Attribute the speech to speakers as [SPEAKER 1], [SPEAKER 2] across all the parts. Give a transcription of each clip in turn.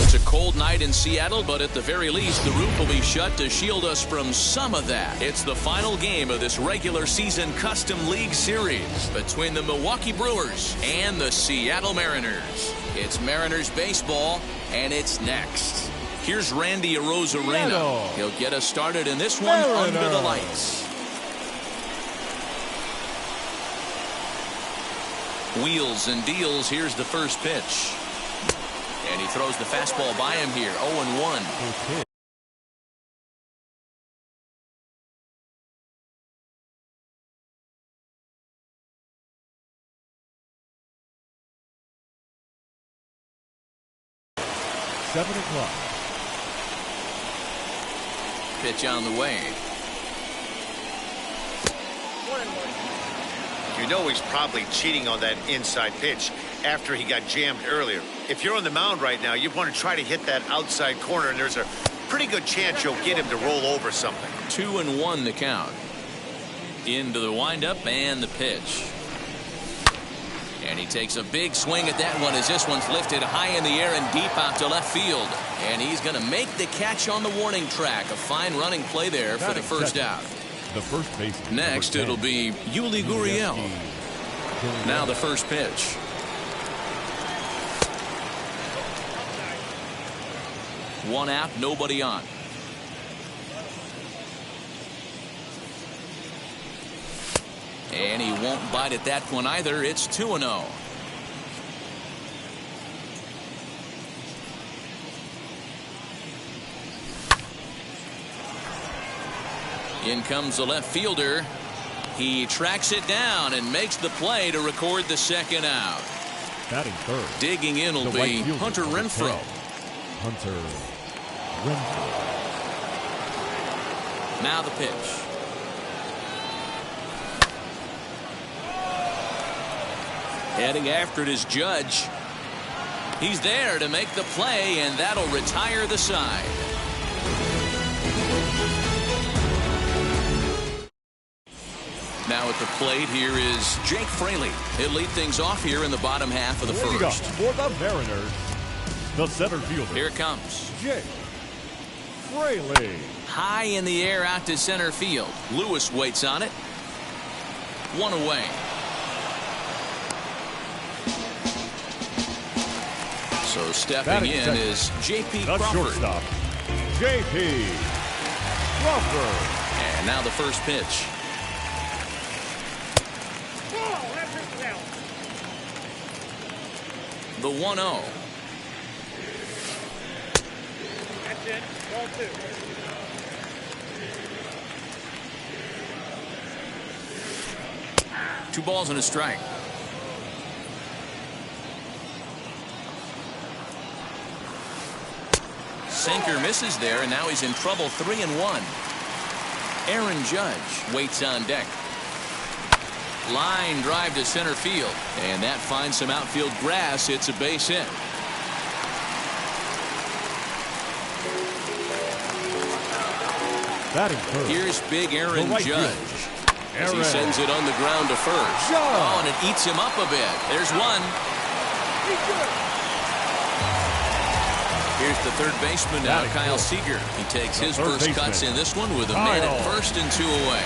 [SPEAKER 1] It's a cold night in Seattle, but at the very least, the roof will be shut to shield us from some of that. It's the final game of this regular season Custom League Series between the Milwaukee Brewers and the Seattle Mariners. It's Mariners baseball, and it's next. Here's Randy Arozarena. He'll get us started in this one under the lights. Wheels and deals. Here's the first pitch. And he throws the fastball by him here. 0-1.
[SPEAKER 2] Okay. Seven o'clock.
[SPEAKER 1] Pitch on the way.
[SPEAKER 3] You know he's probably cheating on that inside pitch after he got jammed earlier. If you're on the mound right now, you want to try to hit that outside corner, and there's a pretty good chance you'll get him to roll over something.
[SPEAKER 1] 2-1 the count. Into the windup and the pitch. And he takes a big swing at that one as this one's lifted high in the air and deep out to left field. And he's going to make the catch on the warning track. A fine running play there for the first out.
[SPEAKER 2] The first baseman.
[SPEAKER 1] Next, it'll be Yuli Gurriel. Now the first pitch. One out, nobody on. And he won't bite at that one either. It's 2-0. In comes the left fielder. He tracks it down and makes the play to record the second out.
[SPEAKER 2] Batting third.
[SPEAKER 1] Digging in will be Hunter Renfroe.
[SPEAKER 2] Hunter Renfroe.
[SPEAKER 1] Now the pitch. Heading after it is Judge. He's there to make the play, and that'll retire the side. Now at the plate here is Jake Fraley. He'll lead things off here in the bottom half of the first.
[SPEAKER 2] For the Mariners, the center fielder.
[SPEAKER 1] Here it comes.
[SPEAKER 2] Jake Fraley.
[SPEAKER 1] High in the air out to center field. Lewis waits on it. One away. So stepping in is J.P. Crawford.
[SPEAKER 2] Shortstop, J.P. Crawford.
[SPEAKER 1] And now the first pitch. The 1-0.
[SPEAKER 4] That's it. Ball two.
[SPEAKER 1] Two balls and a strike. Sinker misses there, and now he's in trouble. 3-1. Aaron Judge waits on deck. Line drive to center field, and that finds some outfield grass. It's a base hit. Here's big Aaron Judge as he sends it on the ground to first. Oh, and it eats him up a bit. There's one. Here's the third baseman now, Kyle Seager. He takes his first cuts in this one with a man at first and 2 away.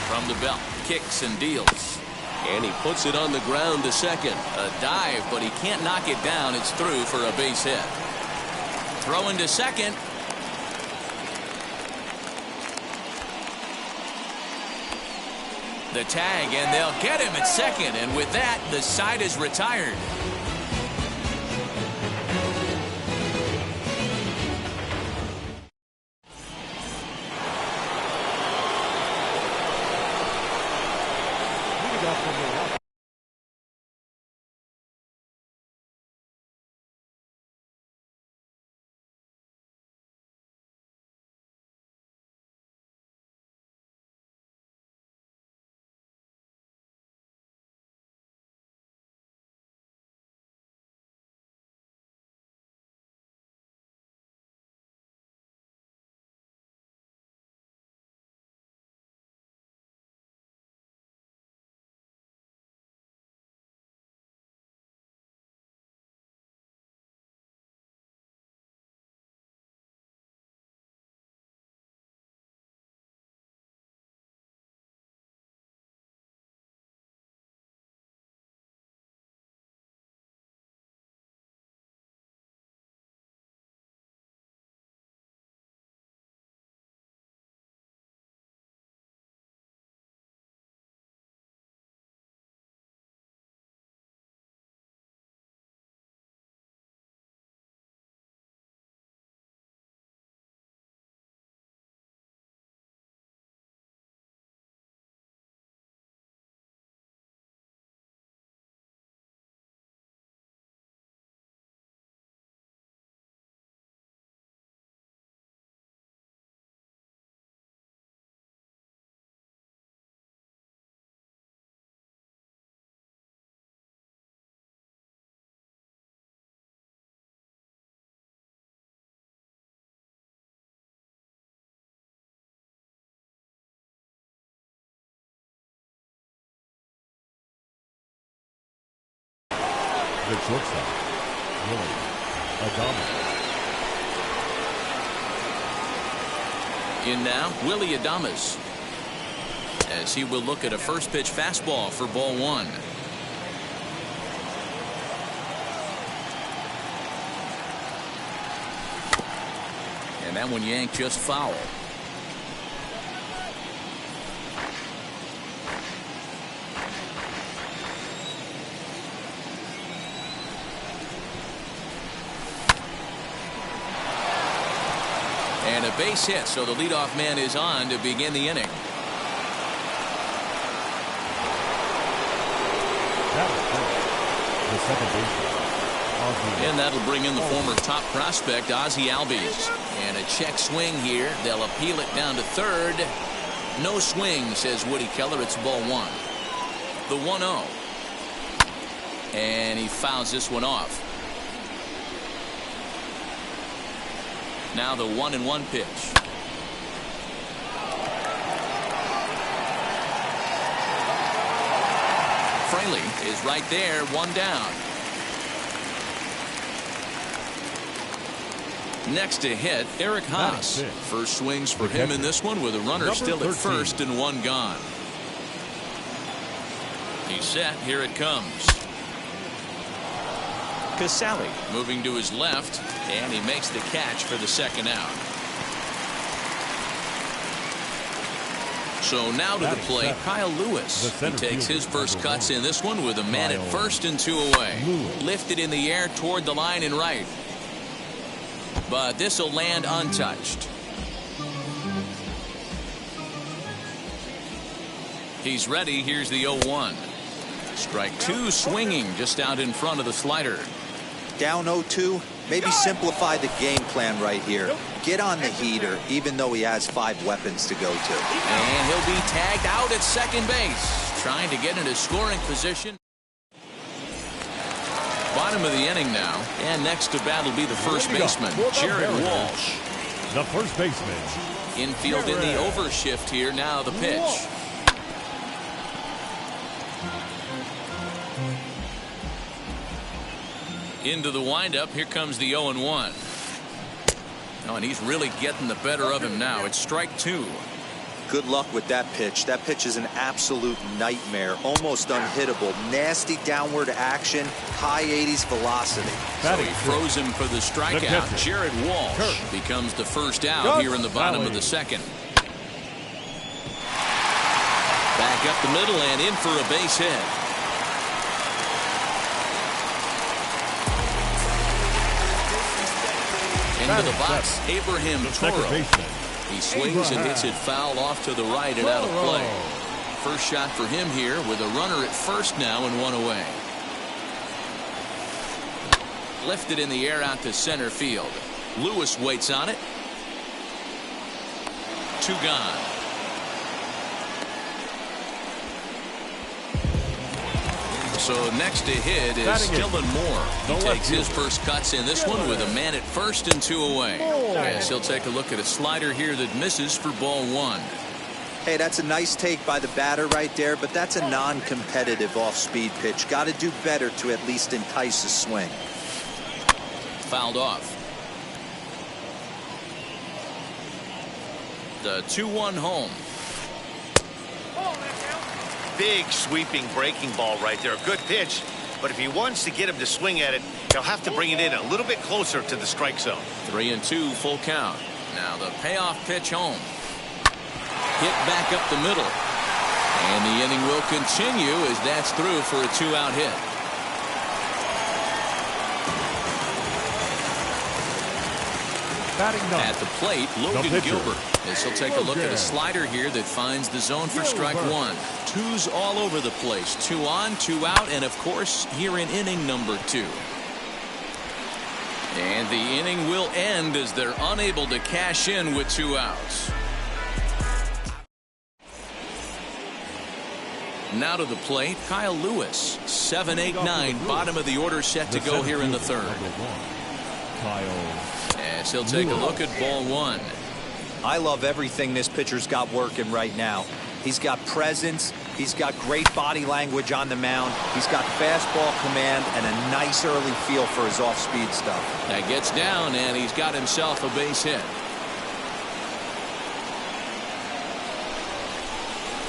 [SPEAKER 1] From the belt, kicks and deals. And he puts it on the ground to second. A dive, but he can't knock it down. It's through for a base hit. Throwing to second. The tag, and they'll get him at second. And with that, the side is retired.
[SPEAKER 2] The shortstop, Willie Adames.
[SPEAKER 1] In now, Willie Adames, as he will look at a first pitch fastball for ball one. And that one yanked just foul. And a base hit, so the leadoff man is on to begin the inning.
[SPEAKER 2] The second baseman, Ozzie.
[SPEAKER 1] And that'll bring in the former top prospect, Ozzie Albies. And a check swing here. They'll appeal it down to third. No swing, says Woody Keller. It's ball one. The 1-0. And he fouls this one off. Now the 1-1 pitch. Fraley is right there, one down. Next to hit, Eric Haas. First swings for him in this one with a runner still at first and one gone. He's set. Here it comes. Casale moving to his left, and he makes the catch for the second out. So now to the plate, Kyle Lewis. He takes his first cuts in this one with a man at first and two away. Lifted in the air toward the line and right. But this will land untouched. He's ready. Here's the 0-1. Strike two, swinging just out in front of the slider.
[SPEAKER 5] Down 0-2, maybe simplify the game plan right here. Get on the heater, even though he has 5 weapons to go to.
[SPEAKER 1] And he'll be tagged out at second base, trying to get into scoring position. Bottom of the inning now, and next to bat will be the first baseman, Jared Walsh.
[SPEAKER 2] The first baseman.
[SPEAKER 1] Infield in the overshift here. Now the pitch. Into the windup. Here comes the 0-1. Oh, and he's really getting the better of him now. It's strike two.
[SPEAKER 5] Good luck with that pitch. That pitch is an absolute nightmare. Almost unhittable. Nasty downward action. High 80s velocity.
[SPEAKER 1] So he froze him for the strikeout. Jared Walsh becomes the first out here in the bottom of the second. Back up the middle and in for a base hit. Into the box, Abraham Toro. He swings and hits it foul off to the right and out of play. First shot for him here with a runner at first now and one away. Lifted in the air out to center field. Lewis waits on it. Two gone. So next to hit is Dylan Moore. He takes his first cuts in this one with a man at first and two away. Yes, he'll take a look at a slider here that misses for ball one.
[SPEAKER 5] Hey, that's a nice take by the batter right there, but that's a non-competitive off-speed pitch. Got to do better to at least entice a swing.
[SPEAKER 1] Fouled off. The 2-1 home.
[SPEAKER 3] Big sweeping breaking ball right there. A good pitch, but if he wants to get him to swing at it, he'll have to bring it in a little bit closer to the strike zone.
[SPEAKER 1] 3-2, full count. Now the payoff pitch home. Hit back up the middle. And the inning will continue as that's through for a 2-out hit. At the plate, Logan Gilbert. As he'll take a look at a slider here that finds the zone for strike one. Twos all over the place. 2 on, 2 out, and of course here in inning number 2. And the inning will end as they're unable to cash in with 2 outs. Now to the plate, Kyle Lewis. 7, 8, 9, bottom of the order set to go here in the third. As he'll take a look at ball one.
[SPEAKER 5] I love everything this pitcher's got working right now. He's got presence. He's got great body language on the mound. He's got fastball command and a nice early feel for his off-speed stuff.
[SPEAKER 1] That gets down, and he's got himself a base hit.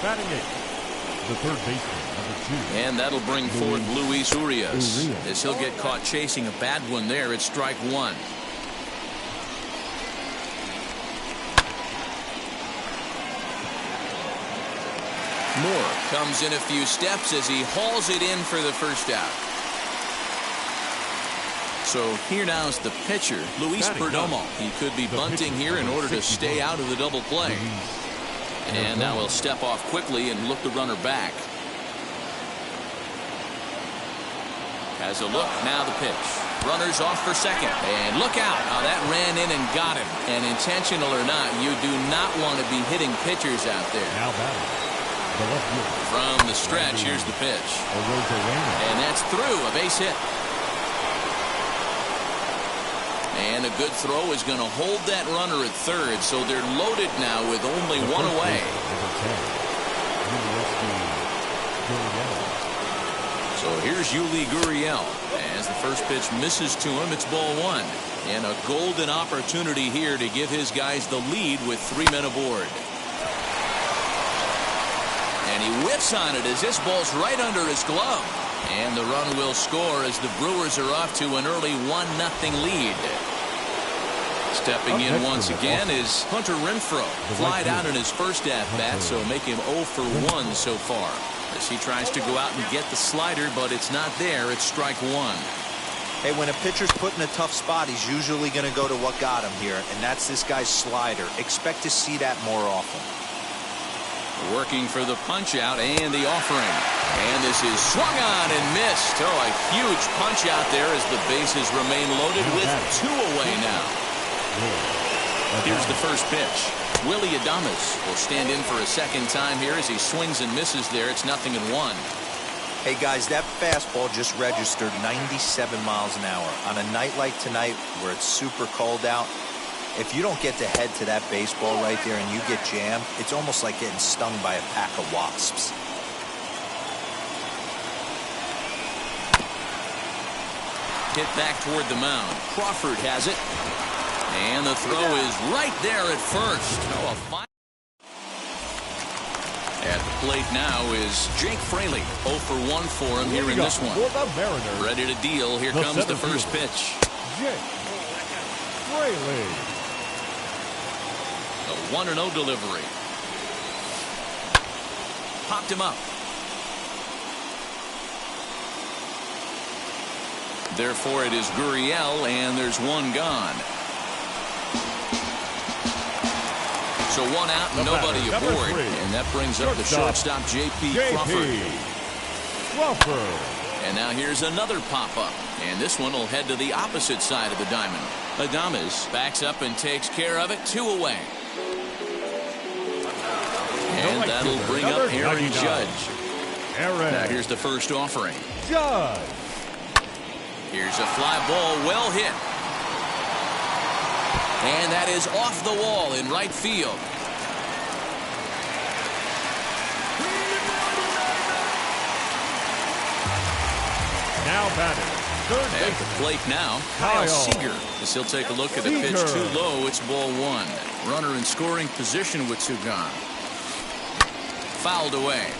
[SPEAKER 2] Batting eighth, the third baseman, number 2.
[SPEAKER 1] And that'll bring forward Luis Urias. As he'll get caught chasing a bad one there, it's strike one. Moore comes in a few steps as he hauls it in for the first out. So here now is the pitcher, Luis Perdomo. He could be bunting here in order to stay out of the double play. And now he'll step off quickly and look the runner back. Has a look, now the pitch. Runner's off for second. And look out. Oh, that ran in and got him. And intentional or not, you do not want to be hitting pitchers out there.
[SPEAKER 2] Now batting, the left fielder.
[SPEAKER 1] From the stretch, here's the pitch. And that's through, a base hit. And a good throw is going to hold that runner at third, so they're loaded now with only one away. So here's Yuli Gurriel. As the first pitch misses to him, it's ball one. And a golden opportunity here to give his guys the lead with 3 men aboard. And he whiffs on it as this ball's right under his glove. And the run will score as the Brewers are off to an early 1-0 lead. Stepping in once again is Hunter Renfroe. Flied out in his first at-bat, so make him 0 for 1 so far. As he tries to go out and get the slider, but it's not there. It's strike one.
[SPEAKER 5] Hey, when a pitcher's put in a tough spot, he's usually going to go to what got him here, and that's this guy's slider. Expect to see that more often.
[SPEAKER 1] Working for the punch-out and the offering. And this is swung on and missed. Oh, a huge punch-out there as the bases remain loaded with 2 away now. Here's the first pitch. Willie Adames will stand in for a second time here as he swings and misses there. It's 0-1.
[SPEAKER 5] Hey, guys, that fastball just registered 97 miles an hour. On a night like tonight where it's super cold out, if you don't get to head to that baseball right there and you get jammed, it's almost like getting stung by a pack of wasps.
[SPEAKER 1] Hit back toward the mound. Crawford has it. And the throw is right there at first. Oh, at the plate now is Jake Fraley. 0 for 1 for him here in this one. Ready to deal. Here comes the first pitch.
[SPEAKER 2] Jake Fraley.
[SPEAKER 1] A 1-0 delivery. Popped him up. Therefore, it is Gurriel, and there's one gone. So 1 out and nobody aboard. And that brings up the shortstop, J.P. Crawford. And now here's another pop-up. And this one will head to the opposite side of the diamond. Adames backs up and takes care of it. 2 away. And that'll bring up Aaron Judge. Now here's the first offering.
[SPEAKER 2] Judge.
[SPEAKER 1] Here's a fly ball, well hit. And that is off the wall in right field.
[SPEAKER 2] Now batting. Third base.
[SPEAKER 1] At the plate now, Kyle Seager. As he'll take a look at the pitch too low, it's ball one. Runner in scoring position with 2 gone. Fouled away.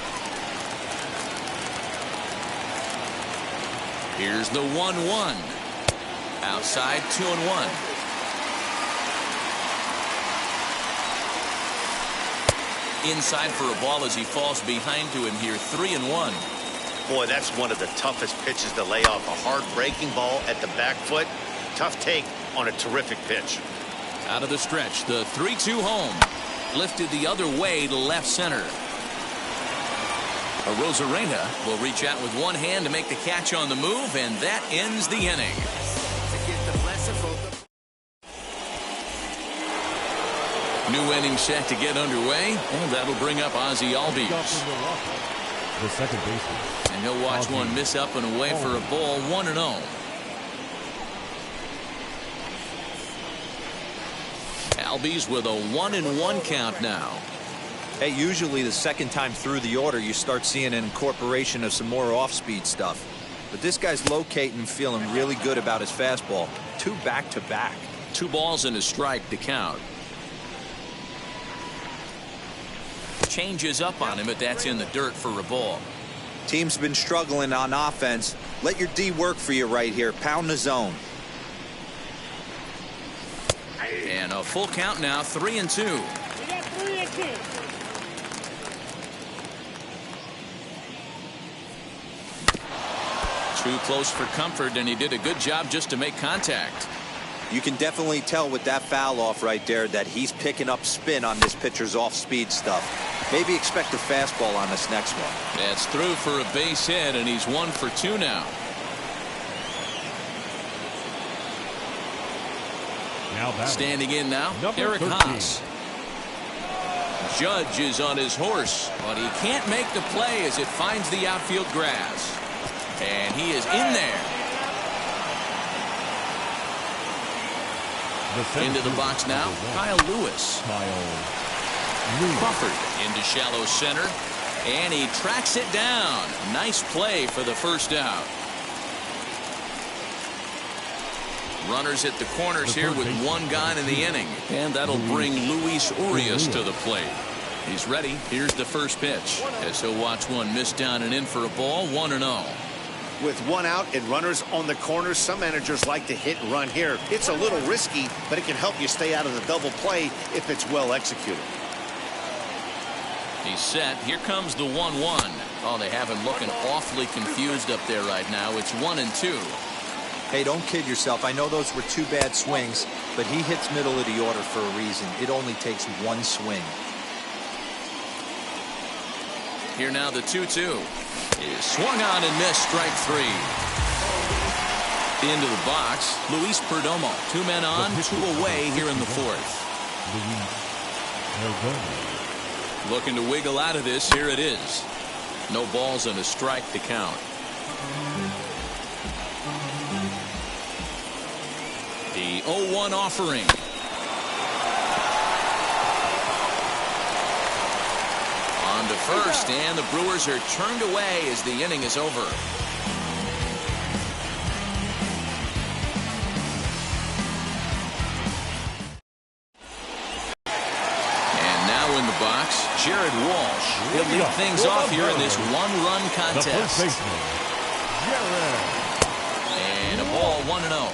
[SPEAKER 1] Here's the 1-1. Outside 2-1. Inside for a ball as he falls behind to him here. 3-1.
[SPEAKER 3] Boy, that's one of the toughest pitches to lay off. A hard breaking ball at the back foot. Tough take on a terrific pitch.
[SPEAKER 1] Out of the stretch, the 3-2 home. Lifted the other way to left center. Rosarena will reach out with one hand to make the catch on the move, and that ends the inning. New inning set to get underway, and that'll bring up Ozzie Albies.
[SPEAKER 2] The second baseman.
[SPEAKER 1] And he'll watch one miss up and away for a ball. 1-0. Albies with a 1-1 count now.
[SPEAKER 5] Hey, usually the second time through the order, you start seeing an incorporation of some more off-speed stuff. But this guy's locating and feeling really good about his fastball. 2 back-to-back.
[SPEAKER 1] 2 balls and a strike to count. Changes up on him, but that's in the dirt for a ball.
[SPEAKER 5] Team's been struggling on offense. Let your D work for you right here. Pound the zone.
[SPEAKER 1] And a full count now, 3-2.
[SPEAKER 4] We got 3-2.
[SPEAKER 1] Too close for comfort, and he did a good job just to make contact.
[SPEAKER 5] You can definitely tell with that foul off right there that he's picking up spin on this pitcher's off-speed stuff. Maybe expect a fastball on this next one.
[SPEAKER 1] That's through for a base hit, and he's 1 for 2 now.
[SPEAKER 2] Now batting.
[SPEAKER 1] Standing in now,
[SPEAKER 2] Number
[SPEAKER 1] Eric
[SPEAKER 2] 13.
[SPEAKER 1] Haas. Judge is on his horse, but he can't make the play as it finds the outfield grass. And he is in there. Into the box now, Kyle Lewis. Crawford into shallow center, and he tracks it down. Nice play for the first out. Runners at the corners here with 1 gone in the inning, and that'll bring Luis Urias to the plate. He's ready. Here's the first pitch as he'll watch one miss down and in for a ball. 1-0.
[SPEAKER 3] With 1 out and runners on the corners, some managers like to hit and run here. It's a little risky, but it can help you stay out of the double play if it's well executed.
[SPEAKER 1] He's set. Here comes the 1-1. Oh, they have him looking awfully confused up there right now. It's 1-2.
[SPEAKER 5] Hey, don't kid yourself. I know those were 2 bad swings, but he hits middle of the order for a reason. It only takes 1 swing.
[SPEAKER 1] Here now the 2-2 is swung on and missed. Strike 3. Into the box, Luis Perdomo. 2 men on, 2 away here in the 4th. Looking to wiggle out of this. Here it is. No balls and a strike to count. The 0-1 offering. On to first, and the Brewers are turned away as the inning is over. And now in the box, Jared Walsh. He'll lead things off here in this 1-run
[SPEAKER 2] The first
[SPEAKER 1] contest.
[SPEAKER 2] baseman, Jared.
[SPEAKER 1] And a ball, 1-0.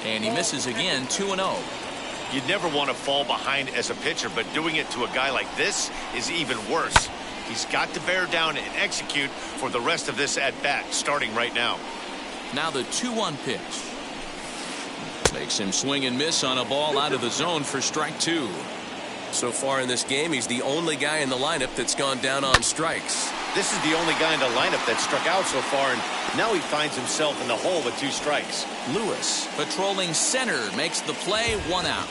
[SPEAKER 1] And he misses again, 2-0.
[SPEAKER 3] You'd never want to fall behind as a pitcher, but doing it to a guy like this is even worse. He's got to bear down and execute for the rest of this at-bat, starting right now.
[SPEAKER 1] Now the 2-1 pitch. Makes him swing and miss on a ball out of the zone for strike 2. So far in this game, he's the only guy in the lineup that's gone down on strikes.
[SPEAKER 3] This is the only guy in the lineup that struck out so far, and now he finds himself in the hole with 2 strikes.
[SPEAKER 1] Lewis, patrolling center, makes the play, 1 out.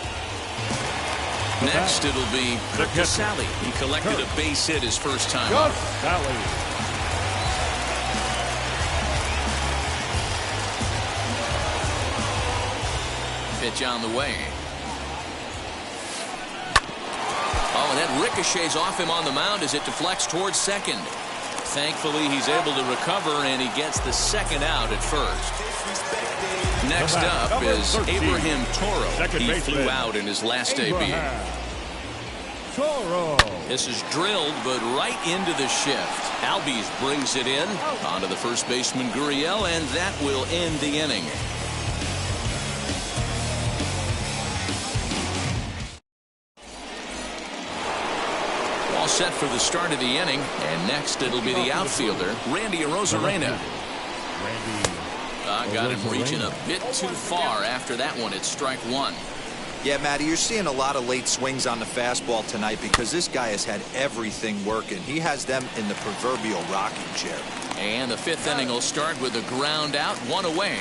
[SPEAKER 1] Next, it'll be Kirk Casale. He collected a base hit his first time up. Pitch on the way. Oh, and that ricochets off him on the mound as it deflects towards second. Thankfully, he's able to recover, and he gets the 2nd out at first. Next up is Abraham Toro. He flew out in his last debut.
[SPEAKER 2] Toro.
[SPEAKER 1] This is drilled, but right into the shift. Albies brings it in onto the first baseman Gurriel, and that will end the inning. All set for the start of the inning, and next it'll be the outfielder, Randy Arozarena. Got him reaching a bit too far after that one. It's strike 1.
[SPEAKER 5] Yeah, Matty, you're seeing a lot of late swings on the fastball tonight because this guy has had everything working. He has them in the proverbial rocking chair.
[SPEAKER 1] And the 5th inning will start with a ground out, 1 away.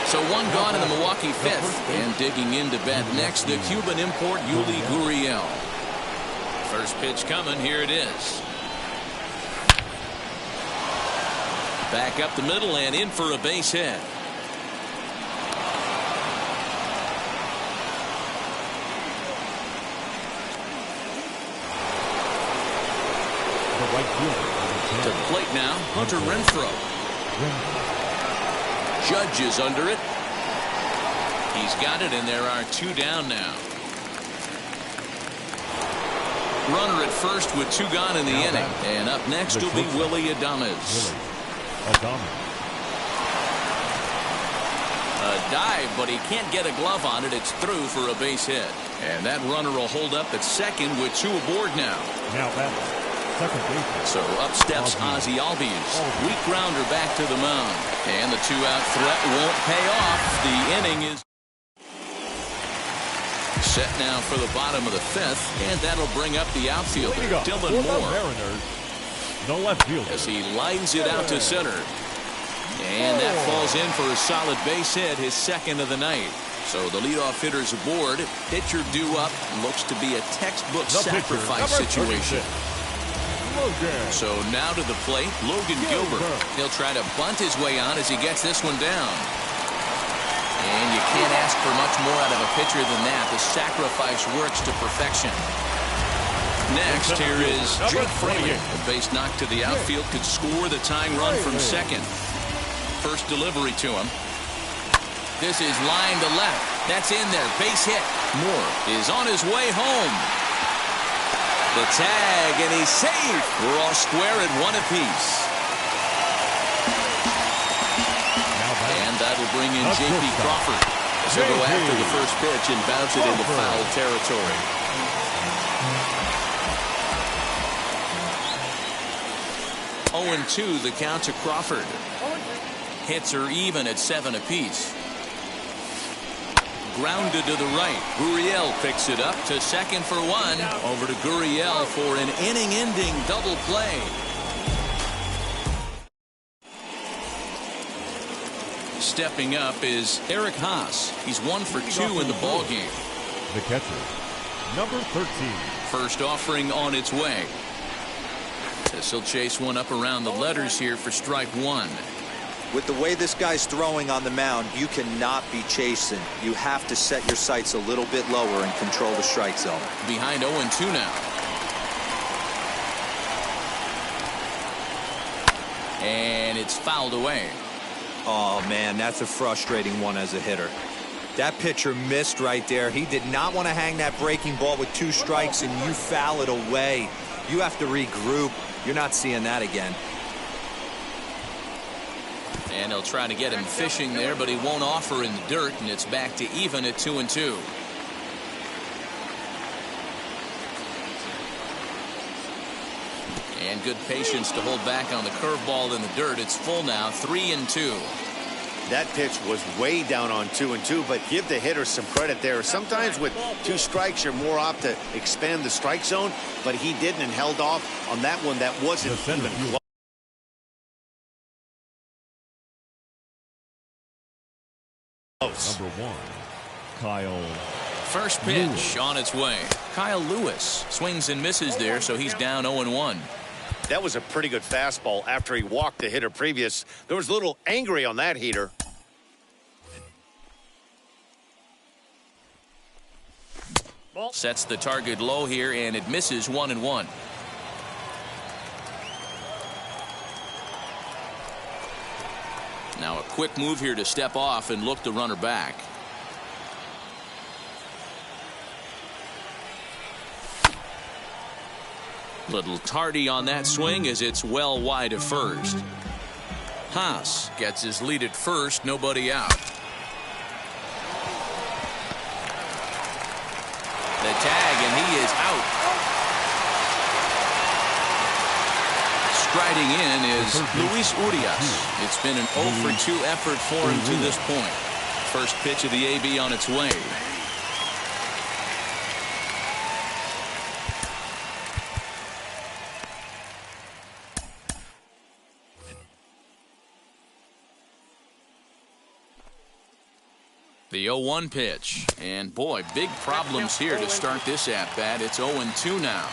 [SPEAKER 1] So 1 gone in the Milwaukee 5th. And digging into bat next, the Cuban import, Yuli Gurriel. First pitch coming. Here it is. Back up the middle and in for a base hit. Hunter Renfroe. Judge is under it. He's got it, and there are 2 down now. Runner at first with 2 gone in the inning. And up next will be Willie Adames. A dive, but he can't get a glove on it. It's through for a base hit. And that runner will hold up at second with 2 aboard now.
[SPEAKER 2] Now that's second base.
[SPEAKER 1] So up steps Ozzie Albies. Weak grounder back to the mound. And the 2-out threat won't pay off. The inning is set now for the bottom of the 5th, and that'll bring up the outfielder, Dylan Moore.
[SPEAKER 2] Mariners, the left fielder.
[SPEAKER 1] As he lines it out to center. And that falls in for a solid base hit, his second of the night. So the leadoff hitter's aboard. Pitcher due up. Looks to be a textbook sacrifice situation. So now to the plate, Logan Gilbert. He'll try to bunt his way on as he gets this one down. And you can't ask for much more out of a pitcher than that. The sacrifice works to perfection. Next, here is Jake Freeman. A base knock to the outfield could score the tying run from second. First delivery to him. This is line to left. That's in there. Base hit. Moore is on his way home. The tag, and he's safe. We're all square at 1 apiece. And that'll bring in J.P. Crawford. So go after the first pitch and bounce it into foul territory. Oh, 2 the count to Crawford. Hits are even at 7 apiece. Grounded to the right. Gurriel picks it up to second for 1. Over to Gurriel for an inning-ending double play. Stepping up is Eric Haas. He's 1 for 2 in the ballgame.
[SPEAKER 2] The catcher, number 13.
[SPEAKER 1] First offering on its way. This will chase one up around the letters here for strike 1.
[SPEAKER 5] With the way this guy's throwing on the mound, you cannot be chasing. You have to set your sights a little bit lower and control the strike zone.
[SPEAKER 1] Behind 0-2 now. And it's fouled away.
[SPEAKER 5] Oh, man, that's a frustrating one as a hitter. That pitcher missed right there. He did not want to hang that breaking ball with 2 strikes, and you foul it away. You have to regroup. You're not seeing that again.
[SPEAKER 1] And he'll try to get him fishing there, but he won't offer in the dirt, and it's back to even at 2-2. And good patience to hold back on the curveball in the dirt. It's full now, 3-2.
[SPEAKER 3] That pitch was way down on 2-2, but give the hitter some credit there. Sometimes with 2 strikes, you're more apt to expand the strike zone, but he didn't and held off on that one that wasn't even close.
[SPEAKER 2] Number 1, Kyle.
[SPEAKER 1] First pitch on its way. Kyle Lewis swings and misses there, so he's down 0-1.
[SPEAKER 3] That was a pretty good fastball after he walked the hitter previous. There was a little angry on that heater.
[SPEAKER 1] Sets the target low here, and it misses 1-1. Now a quick move here to step off and look the runner back. Little tardy on that swing as it's well wide of first. Haas gets his lead at first, nobody out. The tag, and he is out. Striding in is Luis Urias. It's been an 0-for-2 effort for him to this point. First pitch of the AB on its way. The 0-1 pitch. And boy, big problems here to start this at-bat. It's 0-2 now.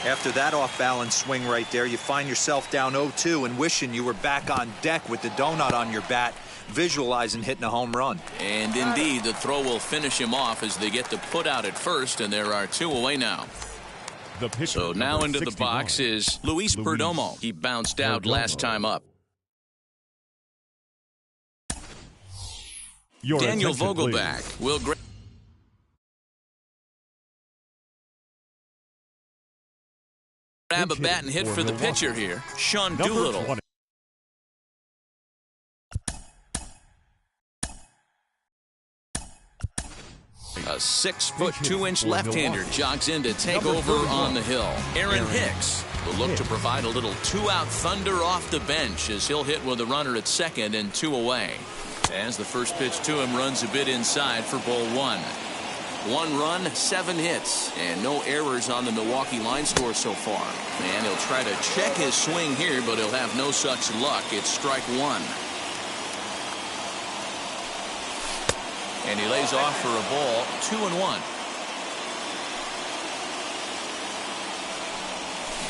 [SPEAKER 5] After that off-balance swing right there, you find yourself down 0-2 and wishing you were back on deck with the donut on your bat, visualizing hitting a home run.
[SPEAKER 1] And indeed, the throw will finish him off as they get the put out at first, and there are 2 away now.
[SPEAKER 2] The pitcher,
[SPEAKER 1] So now
[SPEAKER 2] number
[SPEAKER 1] into the
[SPEAKER 2] 61,
[SPEAKER 1] box is Luis Perdomo. He bounced out last time up.
[SPEAKER 2] Your
[SPEAKER 1] Daniel
[SPEAKER 2] attention,
[SPEAKER 1] Vogelback
[SPEAKER 2] please.
[SPEAKER 1] will grab a bat and hit for the pitcher here, Sean
[SPEAKER 2] Number
[SPEAKER 1] Doolittle.
[SPEAKER 2] 20.
[SPEAKER 1] A 6'2" left-hander jogs in to take over on the hill. Aaron Hicks will look to provide a little two-out thunder off the bench as he'll hit with a runner at second and 2 away. As the first pitch to him runs a bit inside for ball 1. 1 run, 7 hits, and no errors on the Milwaukee line score so far. And he'll try to check his swing here, but he'll have no such luck. It's strike 1. And he lays off for a ball, 2-1.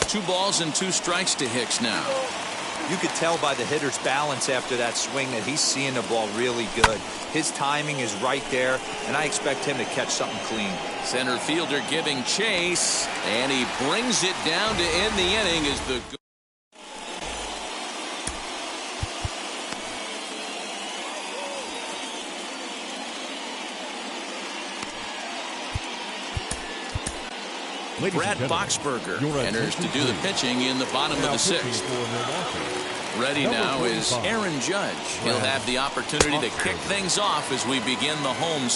[SPEAKER 1] 2 balls and 2 strikes to Hicks now.
[SPEAKER 5] You could tell by the hitter's balance after that swing that he's seeing the ball really good. His timing is right there, and I expect him to catch something clean.
[SPEAKER 1] Center fielder giving chase, and he brings it down to end the inning as the Brad Boxberger enters to do the pitching in the bottom of the 6th. Ready now is Aaron Judge. He'll have the opportunity to kick things off as we begin the home.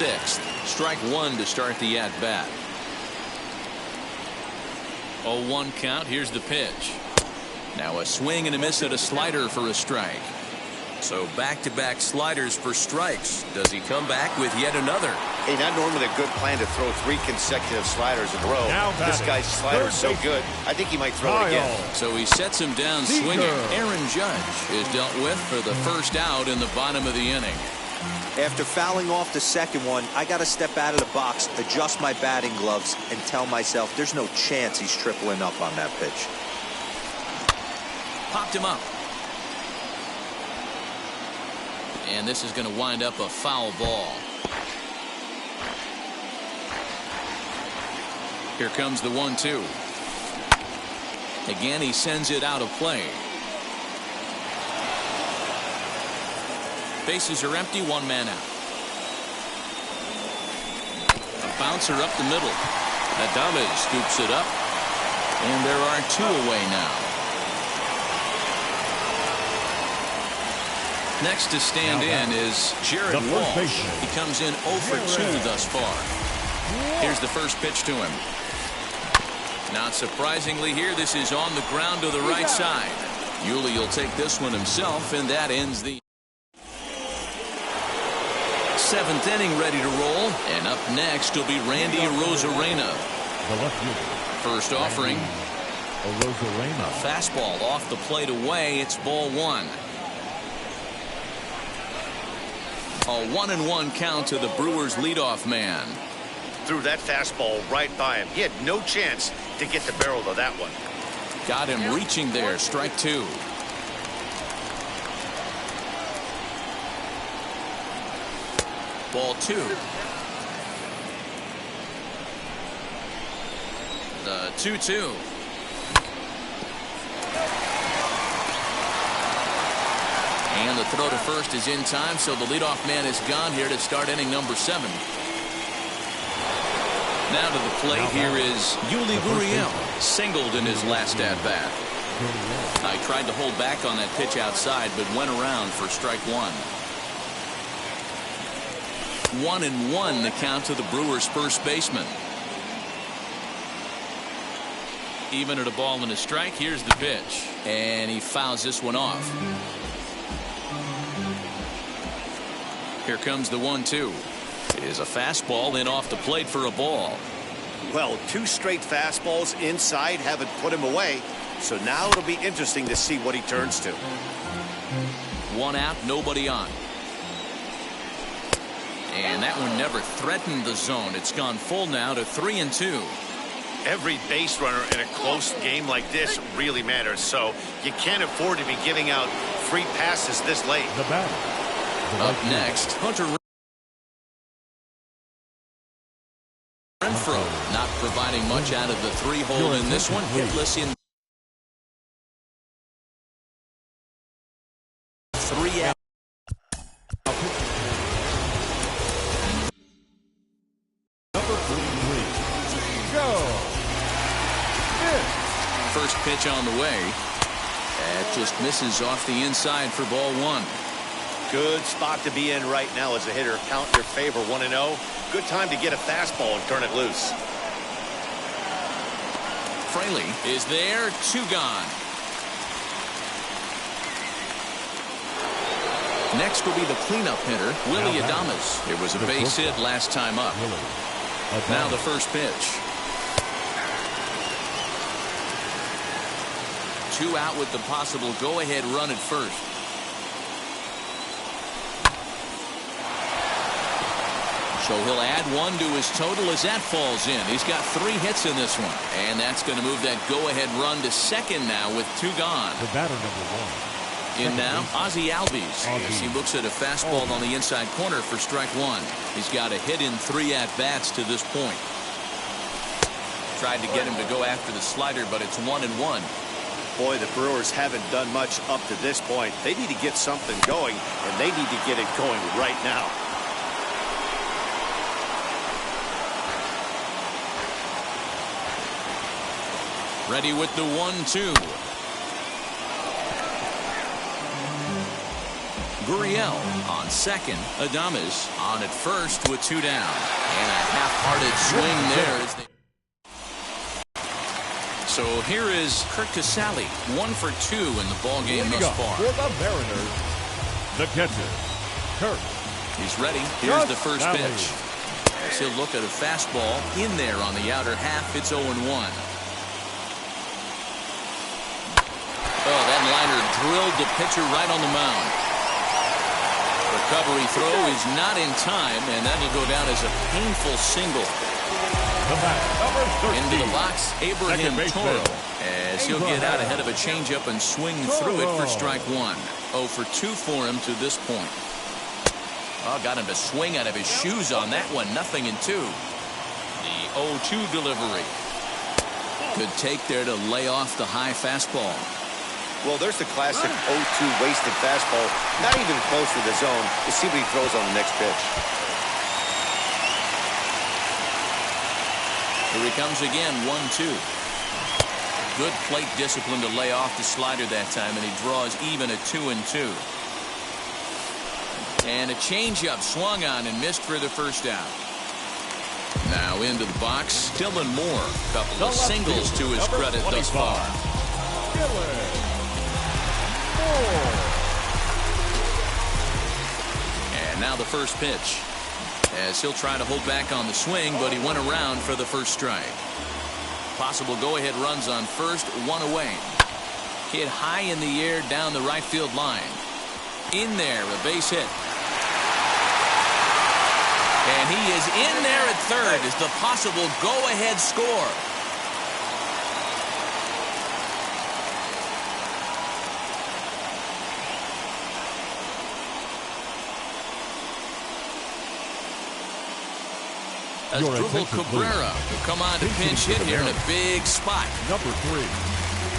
[SPEAKER 1] 6th. Strike 1 to start the at-bat. 0-1 count. Here's the pitch. Now a swing and a miss at a slider for a strike. So back-to-back sliders for strikes. Does he come back with yet another?
[SPEAKER 3] Hey, not normally a good plan to throw 3 consecutive sliders in a row.
[SPEAKER 2] Now
[SPEAKER 3] This guy's slider is so good, I think he might throw it again.
[SPEAKER 1] So he sets him down swinging. Aaron Judge is dealt with for the first out in the bottom of the inning.
[SPEAKER 5] After fouling off the second one, I got to step out of the box, adjust my batting gloves, and tell myself there's no chance he's tripling up on that pitch.
[SPEAKER 1] Popped him up. And this is going to wind up a foul ball. Here comes the 1-2. Again, he sends it out of play. Bases are empty, 1 man out. A bouncer up the middle. Adames scoops it up. And there are 2 away now. Next to stand in is Jared Walsh. He comes in 0 for 2 thus far. Here's the first pitch to him. Not surprisingly here, this is on the ground to the right side. Yuli will take this one himself, and that ends the 7th inning ready to roll. And up next will be Randy Arozarena.
[SPEAKER 2] The left fielder.
[SPEAKER 1] First offering.
[SPEAKER 2] Arozarena.
[SPEAKER 1] Fastball off the plate away. It's ball 1. A 1-1 count to the Brewers leadoff man.
[SPEAKER 3] Threw that fastball right by him. He had no chance to get the barrel of that one.
[SPEAKER 1] Got him reaching there. Strike 2. Ball 2. The 2-2. And the throw to first is in time, so the leadoff man is gone here to start inning number 7. Now to the plate here is Yuli Gurriel, singled in his last at-bat. I tried to hold back on that pitch outside, but went around for strike 1. 1-1 the count to the Brewers' first baseman. Even at a ball and a strike, here's the pitch. And he fouls this one off. Here comes the 1-2. It is a fastball in off the plate for a ball.
[SPEAKER 3] Well, 2 straight fastballs inside haven't put him away. So now it'll be interesting to see what he turns to.
[SPEAKER 1] 1 out, nobody on. And that one never threatened the zone. It's gone full now to 3-2.
[SPEAKER 3] Every base runner in a close game like this really matters, so you can't afford to be giving out free passes this late.
[SPEAKER 2] The batter.
[SPEAKER 1] Up next, Hunter Renfroe, not providing much out of the 3-hole in this one. Hitless in 3 out.
[SPEAKER 2] Number 43. Go.
[SPEAKER 1] First pitch on the way. That just misses off the inside for ball 1.
[SPEAKER 3] Good spot to be in right now as a hitter. Count your favor 1-0. Good time to get a fastball and turn it loose.
[SPEAKER 1] Fraley is there, 2 gone. Next will be the cleanup hitter, Willie Adames. It was a base hit last time up. Now the first pitch. 2 out with the possible go-ahead run at first. So he'll add 1 to his total as that falls in. He's got 3 hits in this one. And that's going to move that go-ahead run to second now with 2 gone.
[SPEAKER 2] The batter number 1.
[SPEAKER 1] In now, Ozzie Albies. As he looks at a fastball on the inside corner for strike 1. He's got a hit in 3 at-bats to this point. Tried to get him to go after the slider, but it's 1-1.
[SPEAKER 3] Boy, the Brewers haven't done much up to this point. They need to get something going, and they need to get it going right now.
[SPEAKER 1] Ready with the 1-2. Gurriel on second. Adames on at first with 2 down. And a half-hearted swing there. So here is Kurt Casale, 1 for 2 in the ballgame thus far.
[SPEAKER 2] For the Mariners, the catcher, Kurt.
[SPEAKER 1] He's ready. Here's the first pitch. As he'll look at a fastball in there on the outer half. It's 0-1. Oh, that liner drilled the pitcher right on the mound. Recovery throw is not in time, and that'll go down as a painful single. Into the box, Abraham Toro, as he'll get out ahead of a changeup and swing through it for strike 1. 0 for 2 for him to this point. Oh, got him to swing out of his shoes on that one. 0-2. The 0-2 delivery. Good take there to lay off the high fastball.
[SPEAKER 3] Well, there's the classic 0-2 wasted fastball. Not even close to the zone. Let's see what he throws on the next pitch.
[SPEAKER 1] Here he comes again, 1-2. Good plate discipline to lay off the slider that time, and he draws even at 2-2. And a changeup swung on and missed for the first out. Now into the box, Dylan Moore. Couple of singles to his credit thus far. And now the first pitch. As he'll try to hold back on the swing, but he went around for the first strike. Possible go-ahead runs on first, 1 away. Hit high in the air down the right field line. In there, a base hit. And he is in there at third as the possible go-ahead score. Asdrubal Cabrera will come on to pinch hit here in a big spot.
[SPEAKER 2] Number 3,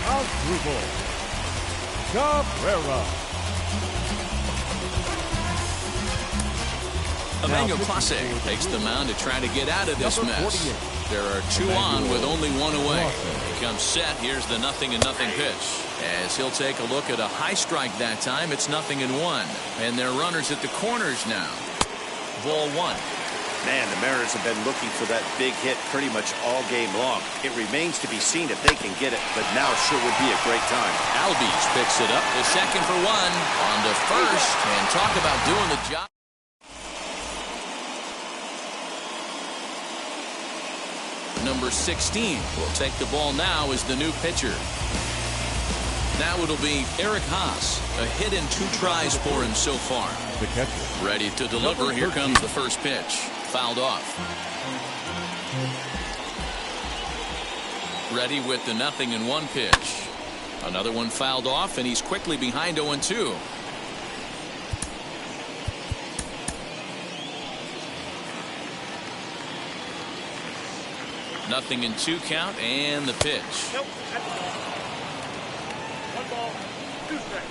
[SPEAKER 2] Asdrubal Cabrera.
[SPEAKER 1] Emmanuel Clase takes the mound to try to get out of this mess. There are 2 on with only 1 away. He comes set. Here's the 0-0 pitch. As he'll take a look at a high strike that time, it's 0-1. And they're runners at the corners now. Ball 1.
[SPEAKER 3] Man, the Mariners have been looking for that big hit pretty much all game long. It remains to be seen if they can get it, but now sure would be a great time.
[SPEAKER 1] Albies picks it up to second for 1. On to first. And talk about doing the job. Number 16 will take the ball now as the new pitcher. Now it'll be Eric Haas. A hit and 2 tries for him so far.
[SPEAKER 2] The catcher.
[SPEAKER 1] Ready to deliver. Here comes the first pitch. Fouled off. Ready with the 0-1 pitch. Another one fouled off, and he's quickly behind 0-2. Nothing in 2 count, and the pitch.
[SPEAKER 4] Nope. 1 ball, 2 strikes.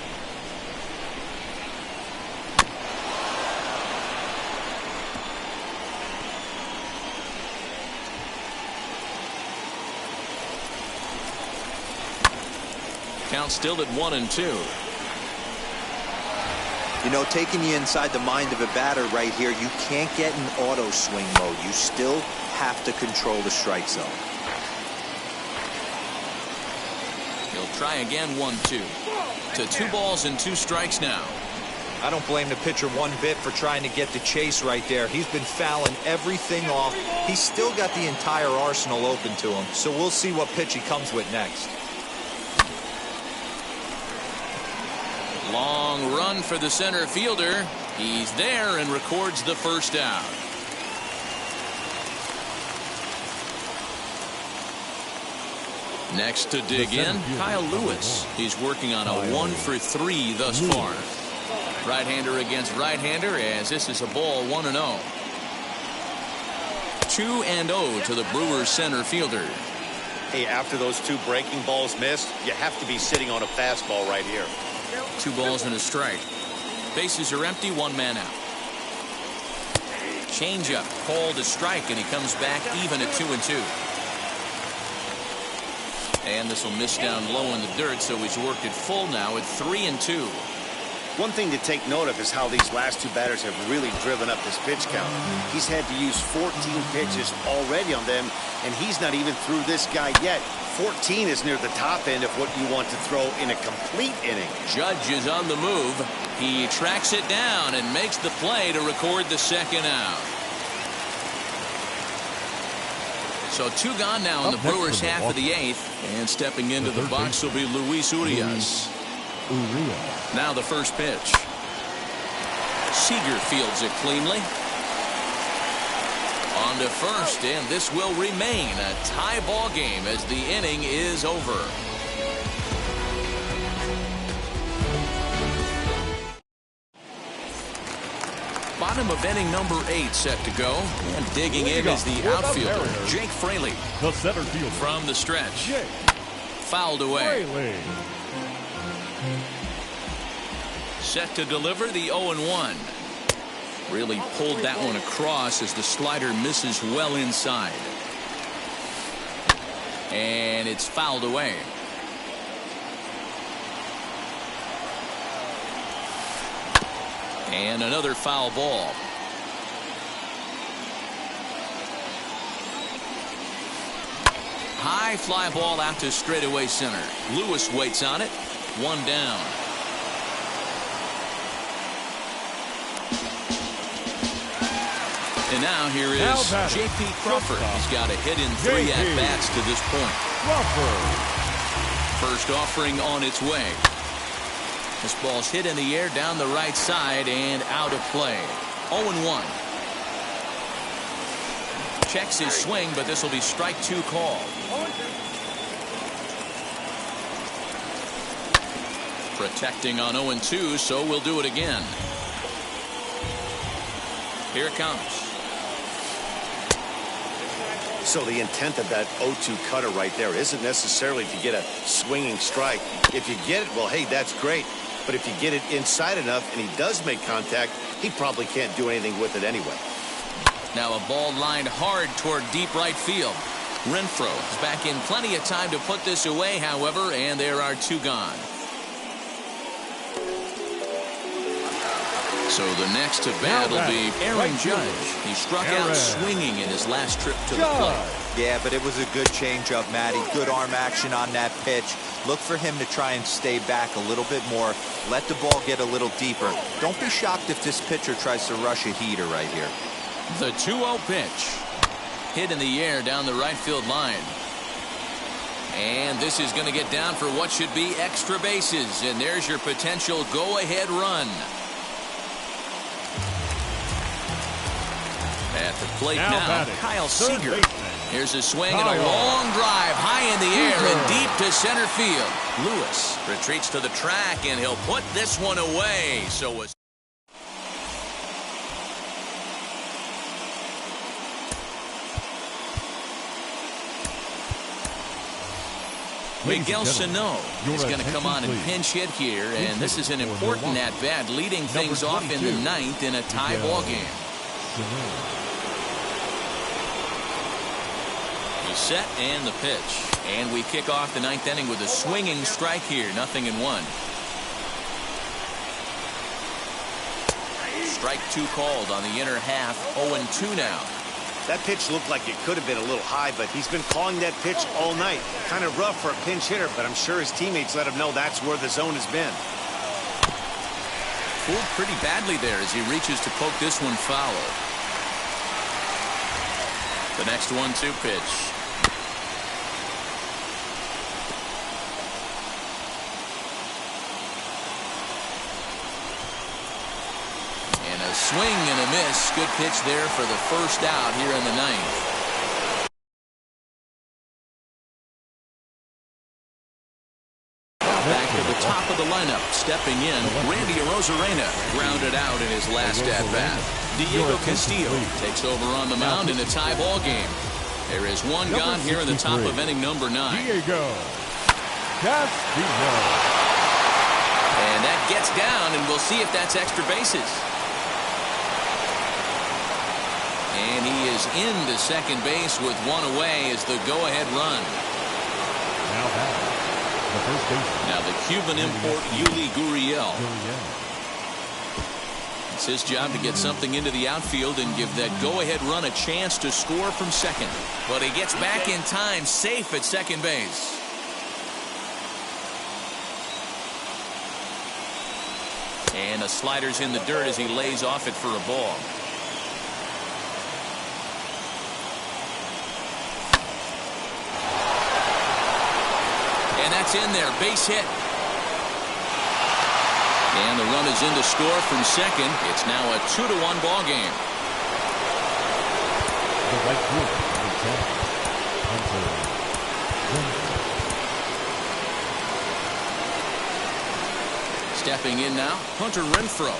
[SPEAKER 1] Count still at 1-2.
[SPEAKER 5] You know, taking you inside the mind of a batter right here, you can't get in auto swing mode. You still have to control the strike zone.
[SPEAKER 1] He'll try again. 1-2 to 2 balls and 2 strikes now.
[SPEAKER 5] I don't blame the pitcher one bit for trying to get the chase right there. He's been fouling everything off. He's still got the entire arsenal open to him. So we'll see what pitch he comes with next.
[SPEAKER 1] Long run for the center fielder. He's there and records the first out. Next to dig in, Kyle Lewis. He's working on a 1-for-3 thus far. Right-hander against right-hander, as this is a ball 1-0. 2-0 to the Brewers center fielder.
[SPEAKER 3] Hey, after those 2 breaking balls missed, you have to be sitting on a fastball right here.
[SPEAKER 1] 2 balls and a strike. Bases are empty, 1 man out. Changeup called a strike, and he comes back even at 2-2. And this will miss down low in the dirt, so he's worked it full now at 3-2.
[SPEAKER 3] One thing to take note of is how these last 2 batters have really driven up his pitch count. He's had to use 14 pitches already on them, and he's not even through this guy yet. 14 is near the top end of what you want to throw in a complete inning.
[SPEAKER 1] Judge is on the move. He tracks it down and makes the play to record the second out. So 2 gone now in the Brewers half of the 8th, and stepping into the box will be Luis Urias. Now the first pitch. Seager fields it cleanly. On to first, and this will remain a tie ball game as the inning is over. Bottom of inning number 8 set to go, and digging in is the outfielder, Jake Fraley.
[SPEAKER 2] The center fielder.
[SPEAKER 1] From the stretch.
[SPEAKER 2] Jake
[SPEAKER 1] Fouled away.
[SPEAKER 2] Fraley.
[SPEAKER 1] Set to deliver the 0-1. Really pulled that one across as the slider misses well inside. And it's fouled away. And another foul ball. High fly ball out to straightaway center. Lewis waits on it. 1 down. And now here is J.P. Crawford. He's got a hit in 3 at-bats to this point.
[SPEAKER 2] Crawford.
[SPEAKER 1] First offering on its way. This ball's hit in the air down the right side and out of play. 0-1. Checks his swing, but this will be strike 2 called. Protecting on 0-2, so we'll do it again. Here it comes.
[SPEAKER 3] So the intent of that 0-2 cutter right there isn't necessarily to get a swinging strike. If you get it, well, hey, that's great. But if you get it inside enough and he does make contact, he probably can't do anything with it anyway.
[SPEAKER 1] Now a ball lined hard toward deep right field. Renfroe is back in plenty of time to put this away, however, and there are 2 gone. So the next to bat will be Aaron Judge. He struck out swinging in his last trip to the plate.
[SPEAKER 5] Yeah, but it was a good changeup, Matty. Good arm action on that pitch. Look for him to try and stay back a little bit more. Let the ball get a little deeper. Don't be shocked if this pitcher tries to rush a heater right here.
[SPEAKER 1] The 2-0 pitch. Hit in the air down the right field line. And this is going to get down for what should be extra bases. And there's your potential go-ahead run. At the plate now Kyle Seager. Here's a swing and a long drive high in the deep to center field. Lewis retreats to the track, and he'll put this one away. So was Miguel Sano is going to come on and pinch hit here, and this is an important at-bat, leading things off in the ninth in a tie ball game. He's set and the pitch, and we kick off the ninth inning with a swinging strike here, 0-1. Strike two called on the inner half, 0-2 now.
[SPEAKER 3] That pitch looked like it could have been a little high, but he's been calling that pitch all night. Kind of rough for a pinch hitter, but I'm sure his teammates let him know that's where the zone has been.
[SPEAKER 1] Fooled pretty badly there as he reaches to poke this one foul. The next 1-2 pitch. A swing and a miss. Good pitch there for the first out here in the ninth. Back to the top of the lineup. Stepping in, Randy Arozarena grounded out in his last at-bat. Diego Castillo takes over on the mound in a tie ball game. There is one gone here in the top of inning number 9.
[SPEAKER 2] Diego Castillo.
[SPEAKER 1] And that gets down, and we'll see if that's extra bases. And he is into second base with one away as the go-ahead run.
[SPEAKER 2] Now back, the first baseman.
[SPEAKER 1] Now the Cuban import, Yuli Gurriel. It's his job to get something into the outfield and give that go-ahead run a chance to score from second. But he gets back in time, safe at second base. And the slider's in the dirt as he lays off it for a ball. And that's in there, base hit. And the run is in to score from second. It's now a 2-1 ball game.
[SPEAKER 2] The right fielder,
[SPEAKER 1] Stepping in now, Hunter Renfroe.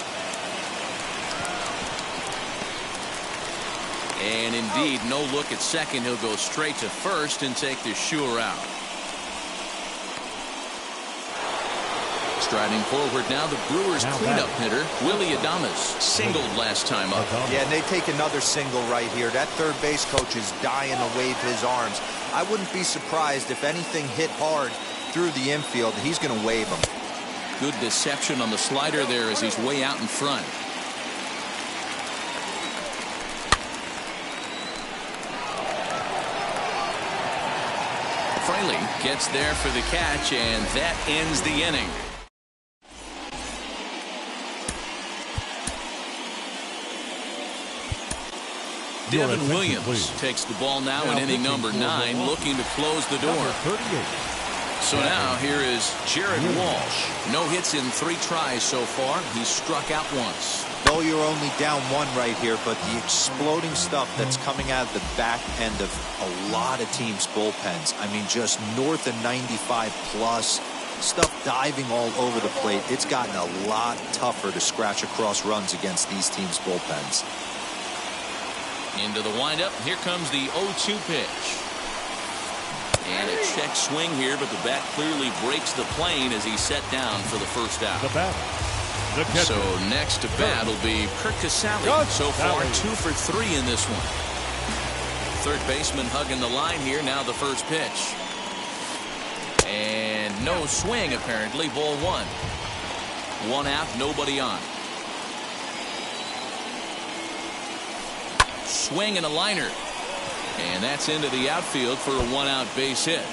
[SPEAKER 1] And indeed, no look at second. He'll go straight to first and take the sure out. Striding forward now, the Brewers cleanup hitter, Willie Adames, singled last time up.
[SPEAKER 5] Yeah, and they take another single right here. That third base coach is dying to wave his arms. I wouldn't be surprised if anything hit hard through the infield. He's going to wave them.
[SPEAKER 1] Good deception on the slider there as he's way out in front. Fraley gets there for the catch, and that ends the inning. Devin Williams takes the ball now in inning number 9, looking to close the door. So now here is Jared Walsh. No hits in 3 tries so far. He's struck out once.
[SPEAKER 5] No, you're only down 1 right here, but the exploding stuff that's coming out of the back end of a lot of teams' bullpens. I mean, just north of 95 plus. Stuff diving all over the plate. It's gotten a lot tougher to scratch across runs against these teams' bullpens.
[SPEAKER 1] Into the windup. Here comes the 0-2 pitch. And a check swing here, but the bat clearly breaks the plane as he's set down for the first out. So next to bat will be Kirk Casale. So far 2 for 3 in this one. Third baseman hugging the line here. Now the first pitch. And no swing apparently. Ball 1. 1 out, nobody on. Swing and a liner. And that's into the outfield for a 1-out base hit.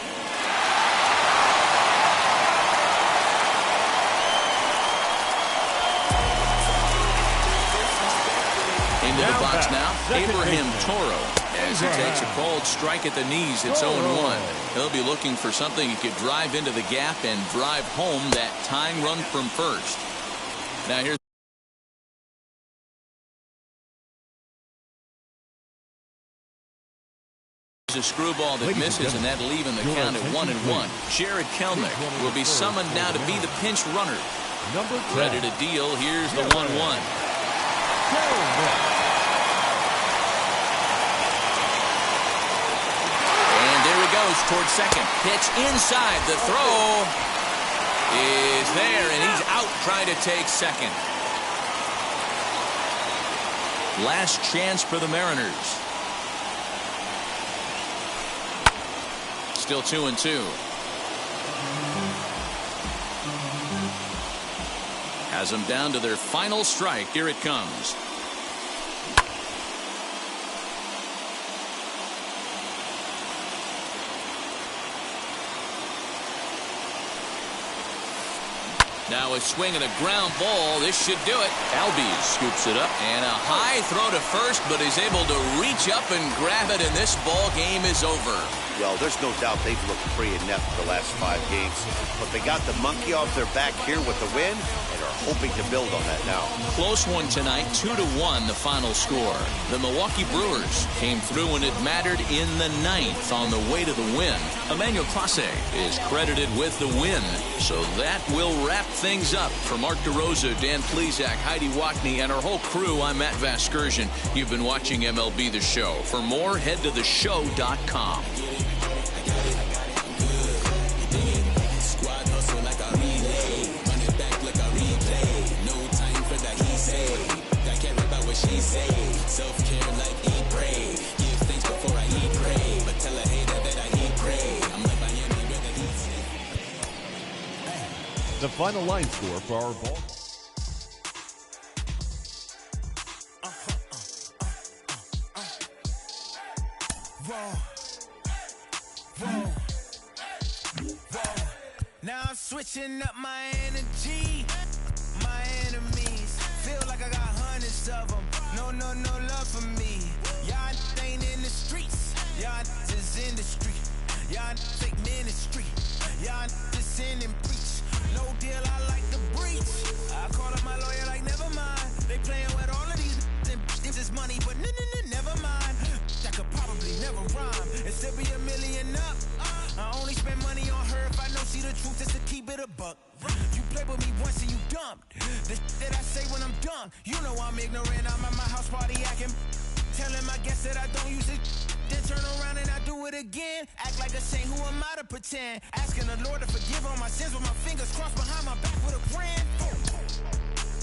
[SPEAKER 1] Into the box now, Abraham Toro. As he takes a called strike at the knees, it's 0-1. He'll be looking for something he could drive into the gap and drive home that tying run from first. Now here's A screwball that misses, and that leaving the count at 1-1. Jared Kelnick will be summoned now to be the pinch runner. Ready to deal. Here's the 1-1. And there he goes towards second. Pitch inside. The throw is there, and he's out trying to take second. Last chance for the Mariners. Still 2-2. Has them down to their final strike. Here it comes. Now a swing and a ground ball. This should do it. Albies scoops it up. And a high throw to first, but is able to reach up and grab it, and this ball game is over.
[SPEAKER 3] Well, there's no doubt they've looked pretty inept the last 5 games. But they got the monkey off their back here with the win and are hoping to build on that now.
[SPEAKER 1] Close one tonight, 2-1 the final score. The Milwaukee Brewers came through when it mattered in the 9th on the way to the win. Emmanuel Clase is credited with the win. So that will wrap things up. For Mark DeRosa, Dan Plesac, Heidi Watney, and our whole crew, I'm Matt Vasgersian. You've been watching MLB The Show. For more, head to theshow.com.
[SPEAKER 2] The final line score for our ball.
[SPEAKER 6] Now I'm switching up my energy. My enemies feel like I got hundreds of them. No love for me. Y'all ain't in the streets. Y'all is in the street. Y'all take ministry. Y'all just sin and preach. No deal, I like the breach. I call up my lawyer like, never mind. They playing with all of these this is money, but never mind. That could probably never rhyme and still be $1 million up. I only spend money on her if I know she the truth is to keep it a buck. You play with me once and you dumped. The that I say when I'm done. You know I'm ignorant, I'm at my house party acting. Telling my guests that I don't use it. Then turn around and I do it again. Act like a saint, who am I to pretend? Asking the Lord to forgive all my sins with my fingers crossed behind my back with a grin.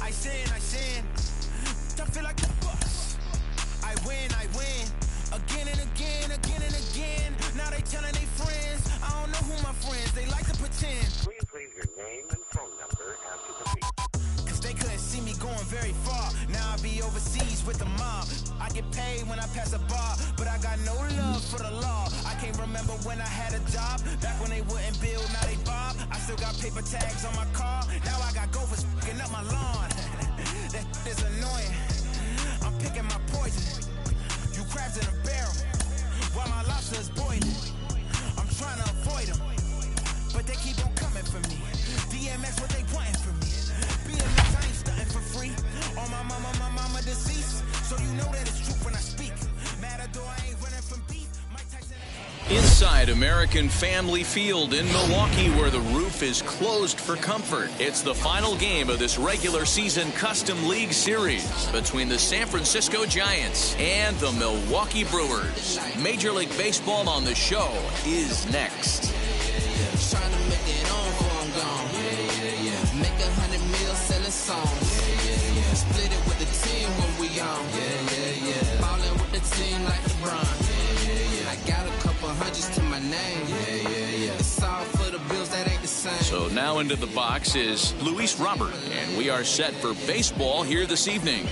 [SPEAKER 6] I sin. I feel like the bus. I win. Again and again. Now they telling their friends. I don't know who my friends, they like to pretend.
[SPEAKER 4] Please leave your name and phone number after the beep.
[SPEAKER 6] Cause they couldn't see me going very far. Now I be overseas with the mob. I get paid when I pass a bar, but I got no love for the law. I can't remember when I had a job. Back when they wouldn't build, now they bob. I still got paper tags on my car. Now I got gophers f***ing up my lawn. That is annoying. I'm picking my poison. You crabs in a barrel, while my lobster is boiling. I'm trying to avoid them, but they keep on coming for me. DMX, what they wanting from me? BMX, I ain't stunting for free. On my mama deceased, so you know that it's truth when I speak. Matador, I ain't running from beef. Mike Tyson.
[SPEAKER 1] Inside American Family Field in Milwaukee, where the roof is closed for comfort. It's the final game of this regular season Custom League Series between the San Francisco Giants and the Milwaukee Brewers. Major League Baseball on the Show is next.
[SPEAKER 7] Trying to make it on before I'm gone. Make 100 mil selling songs. Split it with the team when we on. Ballin' with the team like LeBron. I got a couple hundreds to my name. It's all for the bills that ain't the same.
[SPEAKER 1] So now into the box is Luis Robert, and we are set for baseball here this evening.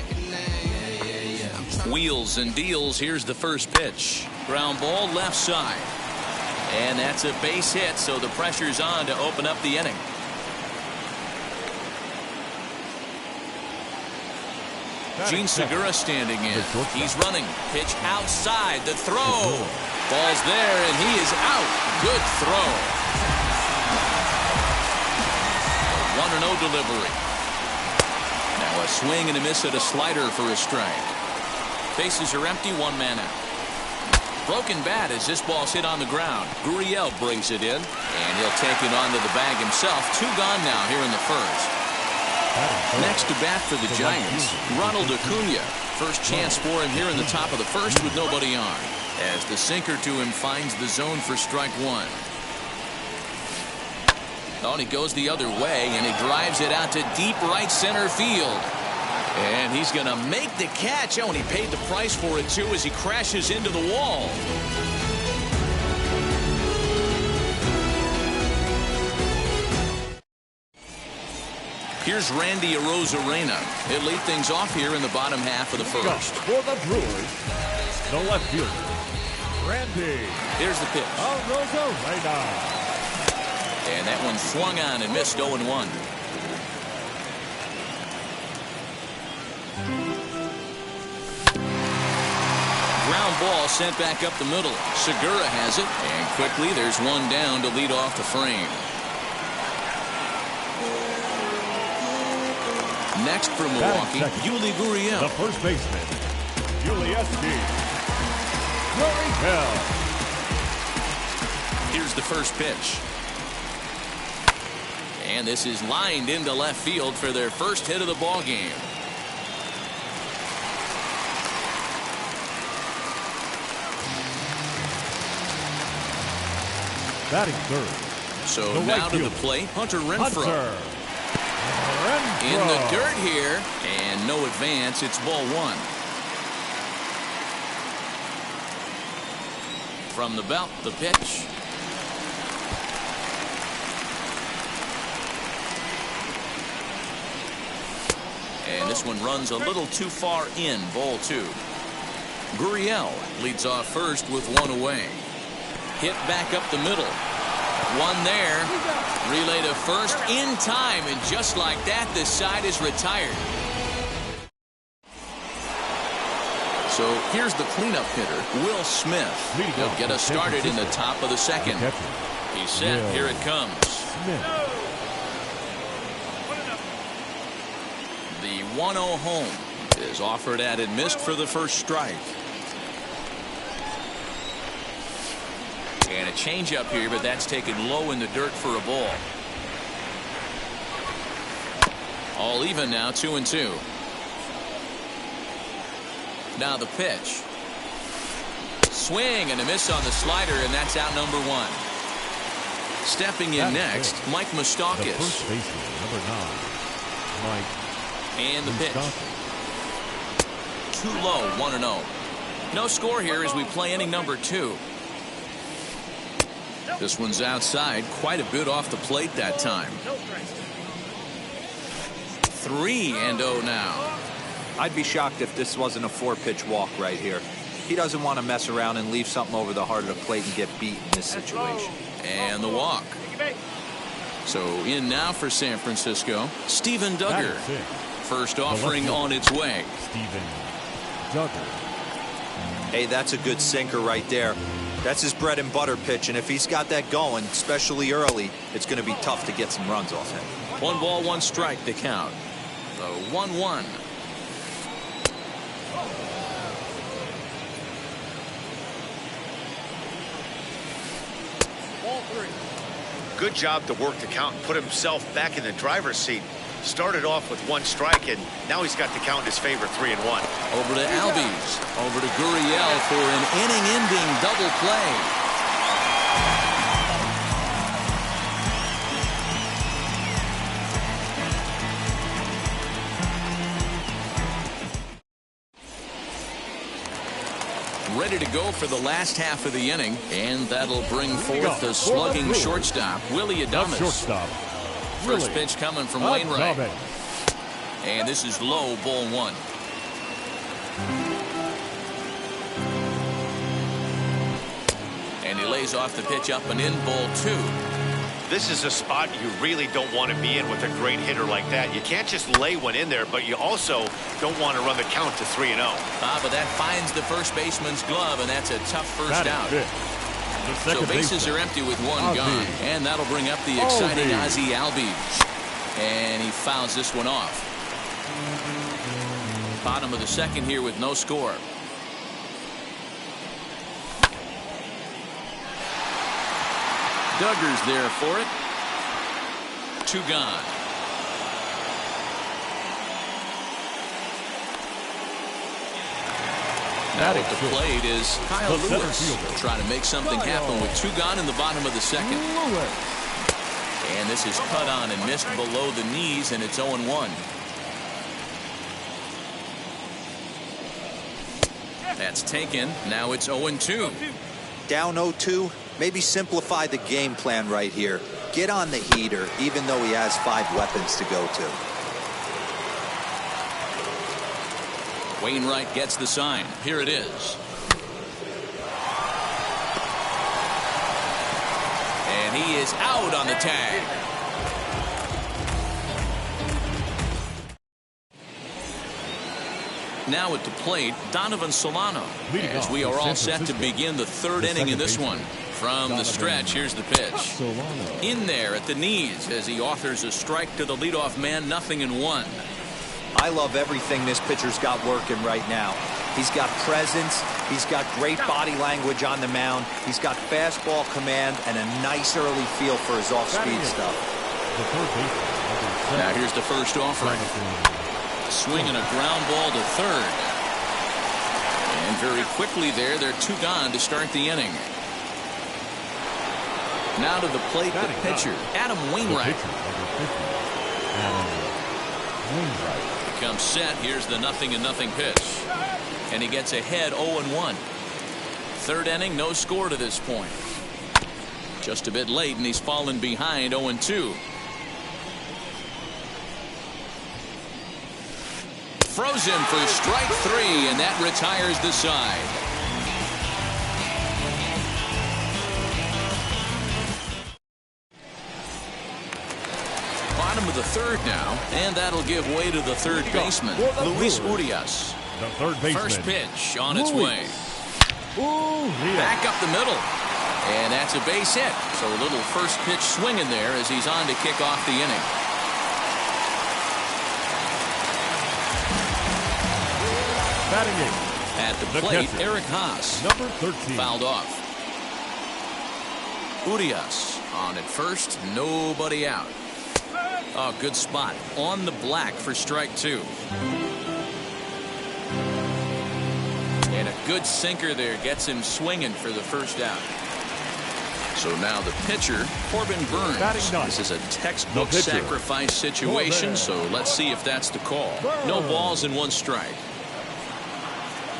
[SPEAKER 1] Wheels and deals. Here's the first pitch. Ground ball left side. And that's a base hit, so the pressure's on to open up the inning. Gene Segura standing in. He's running. Pitch outside. The throw. Ball's there, and he is out. Good throw. A 1-0 delivery. Now a swing and a miss at a slider for a strike. Bases are empty, one man out. Broken bat as this ball's hit on the ground. Gurriel brings it in, and he'll take it onto the bag himself. 2 gone now here in the first. Next to bat for the Giants, Ronald Acuna. First chance for him here in the top of the first with nobody on. As the sinker to him finds the zone for strike 1. Oh, and he goes the other way, and he drives it out to deep right center field. And he's going to make the catch. Oh, and he paid the price for it, too, as he crashes into the wall. Here's Randy Arozarena. He'll lead things off here in the bottom half of the first.
[SPEAKER 2] For the Brewers, the left fielder, Randy.
[SPEAKER 1] Here's the pitch.
[SPEAKER 2] Arozarena.
[SPEAKER 1] And that one swung on and missed 0-1. Ground ball sent back up the middle. Segura has it, and quickly there's one down to lead off the frame. Next for Milwaukee, Yuli Gurriel.
[SPEAKER 2] The first baseman, Yuli Gurriel.
[SPEAKER 1] Here's the first pitch. And this is lined into left field for their first hit of the ball game.
[SPEAKER 2] Batting third.
[SPEAKER 1] So now to the plate, Hunter Renfroe. In the dirt here, and no advance. It's ball 1. From the belt, the pitch. And this one runs a little too far in, ball 2. Gurriel leads off first with 1 away. Hit back up the middle. 1 there. Relay to first in time, and just like that, this side is retired. So here's the cleanup hitter, Will Smith. He'll get us started in the top of the second. He's set. Here it comes. The 1-0 home is offered at and missed for the first strike. And a changeup here, but that's taken low in the dirt for a ball. All even now, 2-2. Now the pitch. Swing and a miss on the slider, and that's out number 1. Stepping in next, Mike Moustakas.
[SPEAKER 2] The first baseman, number 9, Mike.
[SPEAKER 1] And the pitch. Too low, 1-0. No score here as we play inning number 2. This one's outside, quite a bit off the plate that time. 3-0 now.
[SPEAKER 5] I'd be shocked if this wasn't a 4-pitch walk right here. He doesn't want to mess around and leave something over the heart of the plate and get beat in this situation.
[SPEAKER 1] And the walk. So in now for San Francisco, Steven Duggar. First offering on its way.
[SPEAKER 2] Steven Duggar.
[SPEAKER 5] Hey, that's a good sinker right there. That's his bread and butter pitch, and if he's got that going, especially early, it's going to be tough to get some runs off him.
[SPEAKER 1] 1 ball, 1 strike to count. The 1-1.
[SPEAKER 3] Ball 3. Good job to work the count and put himself back in the driver's seat. Started off with 1 strike, and now he's got the count in his favor, 3-1.
[SPEAKER 1] Over to Albies. Over to Gurriel for an inning-ending double play. Ready to go for the last half of the inning, and that'll bring forth the slugging shortstop, Willie Adames. First pitch coming from Wainwright. And this is low, ball 1. And he lays off the pitch up and in, ball 2.
[SPEAKER 3] This is a spot you really don't want to be in with a great hitter like that. You can't just lay one in there, but you also don't want to run the count to 3-0.
[SPEAKER 1] But that finds the first baseman's glove, and that's a tough first out. So bases are empty with 1 gone, and that'll bring up the exciting Ozzie Albies. And he fouls this one off. Bottom of the second here with no score. Duggar's there for it. 2 gone. Now at the plate is Kyle Lewis. Trying to make something happen with 2 gone in the bottom of the second. And this is cut on and missed below the knees, and it's 0-1. That's taken. Now it's 0-2.
[SPEAKER 5] Down 0-2. Maybe simplify the game plan right here. Get on the heater, even though he has 5 weapons to go to.
[SPEAKER 1] Wainwright gets the sign. Here it is. And he is out on the tag. Now at the plate, Donovan Solano. As we are all set to begin the 3rd inning in this one. From the stretch, here's the pitch. In there at the knees as he offers a strike to the leadoff man, 0-1.
[SPEAKER 5] I love everything this pitcher's got working right now. He's got presence. He's got great body language on the mound. He's got fastball command and a nice early feel for his off-speed stuff.
[SPEAKER 1] Now here's the first offering. Swinging a ground ball to 3rd. And very quickly there, they're 2 gone to start the inning. Now to the plate, the pitcher, Adam Wainwright. Comes set. Here's the 0-0 pitch. And he gets ahead 0-1. 3rd inning, no score to this point. Just a bit late, and he's fallen behind 0-2. Frozen for strike 3, and that retires the side. Bottom of the 3rd now, and that'll give way to the 3rd baseman, Luis Urias.
[SPEAKER 2] The 3rd baseman.
[SPEAKER 1] First pitch on its way. Back up the middle. And that's a base hit. So a little first pitch swinging there as he's on to kick off the inning. At the plate, catcher, Eric Haas.
[SPEAKER 2] Number 13.
[SPEAKER 1] Fouled off. Urias on at first. Nobody out. Oh, good spot. On the black for strike 2. And a good sinker there gets him swinging for the first out. So now the pitcher, Corbin Burns. This is a textbook sacrifice situation, so let's see if that's the call. No balls and 1 strike.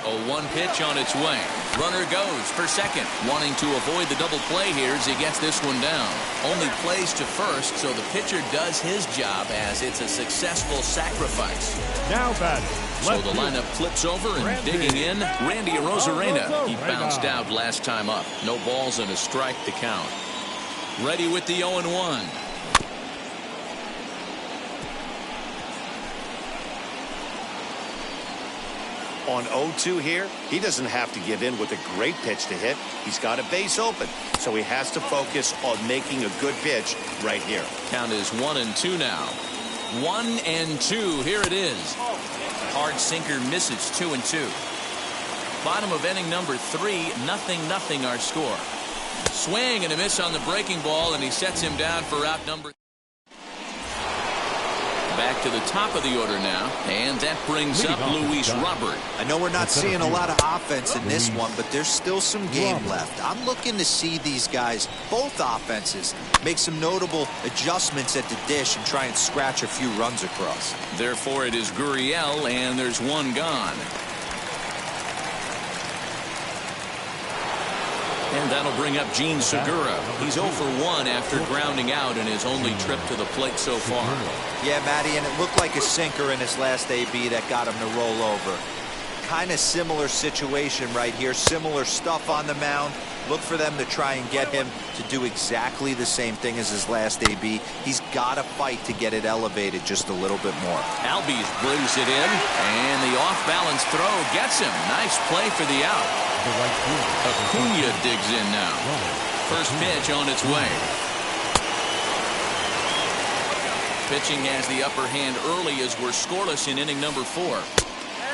[SPEAKER 1] A 1 pitch on its way. Runner goes for second, wanting to avoid the double play here as he gets this one down. Only plays to first, so the pitcher does his job as it's a successful sacrifice.
[SPEAKER 2] Now batting.
[SPEAKER 1] So the lineup flips over and digging in, Randy Arozarena. He bounced out last time up. No balls and a strike to count. Ready with the 0-1.
[SPEAKER 3] On 0-2 here, he doesn't have to give in with a great pitch to hit. He's got a base open, so he has to focus on making a good pitch right here.
[SPEAKER 1] Count is 1-2 now. 1-2. Here it is. Hard sinker misses. 2-2. Bottom of inning number 3. 0-0 our score. Swing and a miss on the breaking ball, and he sets him down for out number. Back to the top of the order now, and that brings up Luis Robert.
[SPEAKER 5] I know we're not seeing a lot of offense in this one, but there's still some game left. I'm looking to see these guys, both offenses, make some notable adjustments at the dish and try and scratch a few runs across.
[SPEAKER 1] Therefore, it is Gurriel, and there's 1 gone. And that'll bring up Gene Segura. He's 0 for 1 after grounding out in his only trip to the plate so far.
[SPEAKER 5] Yeah, Matty, and it looked like a sinker in his last AB that got him to roll over. Kind of similar situation right here. Similar stuff on the mound. Look for them to try and get him to do exactly the same thing as his last AB. He's got to fight to get it elevated just a little bit more.
[SPEAKER 1] Albies brings it in, and the off-balance throw gets him. Nice play for the out. Acuna digs in now. First pitch on its way. Pitching has the upper hand early as we're scoreless in inning number 4.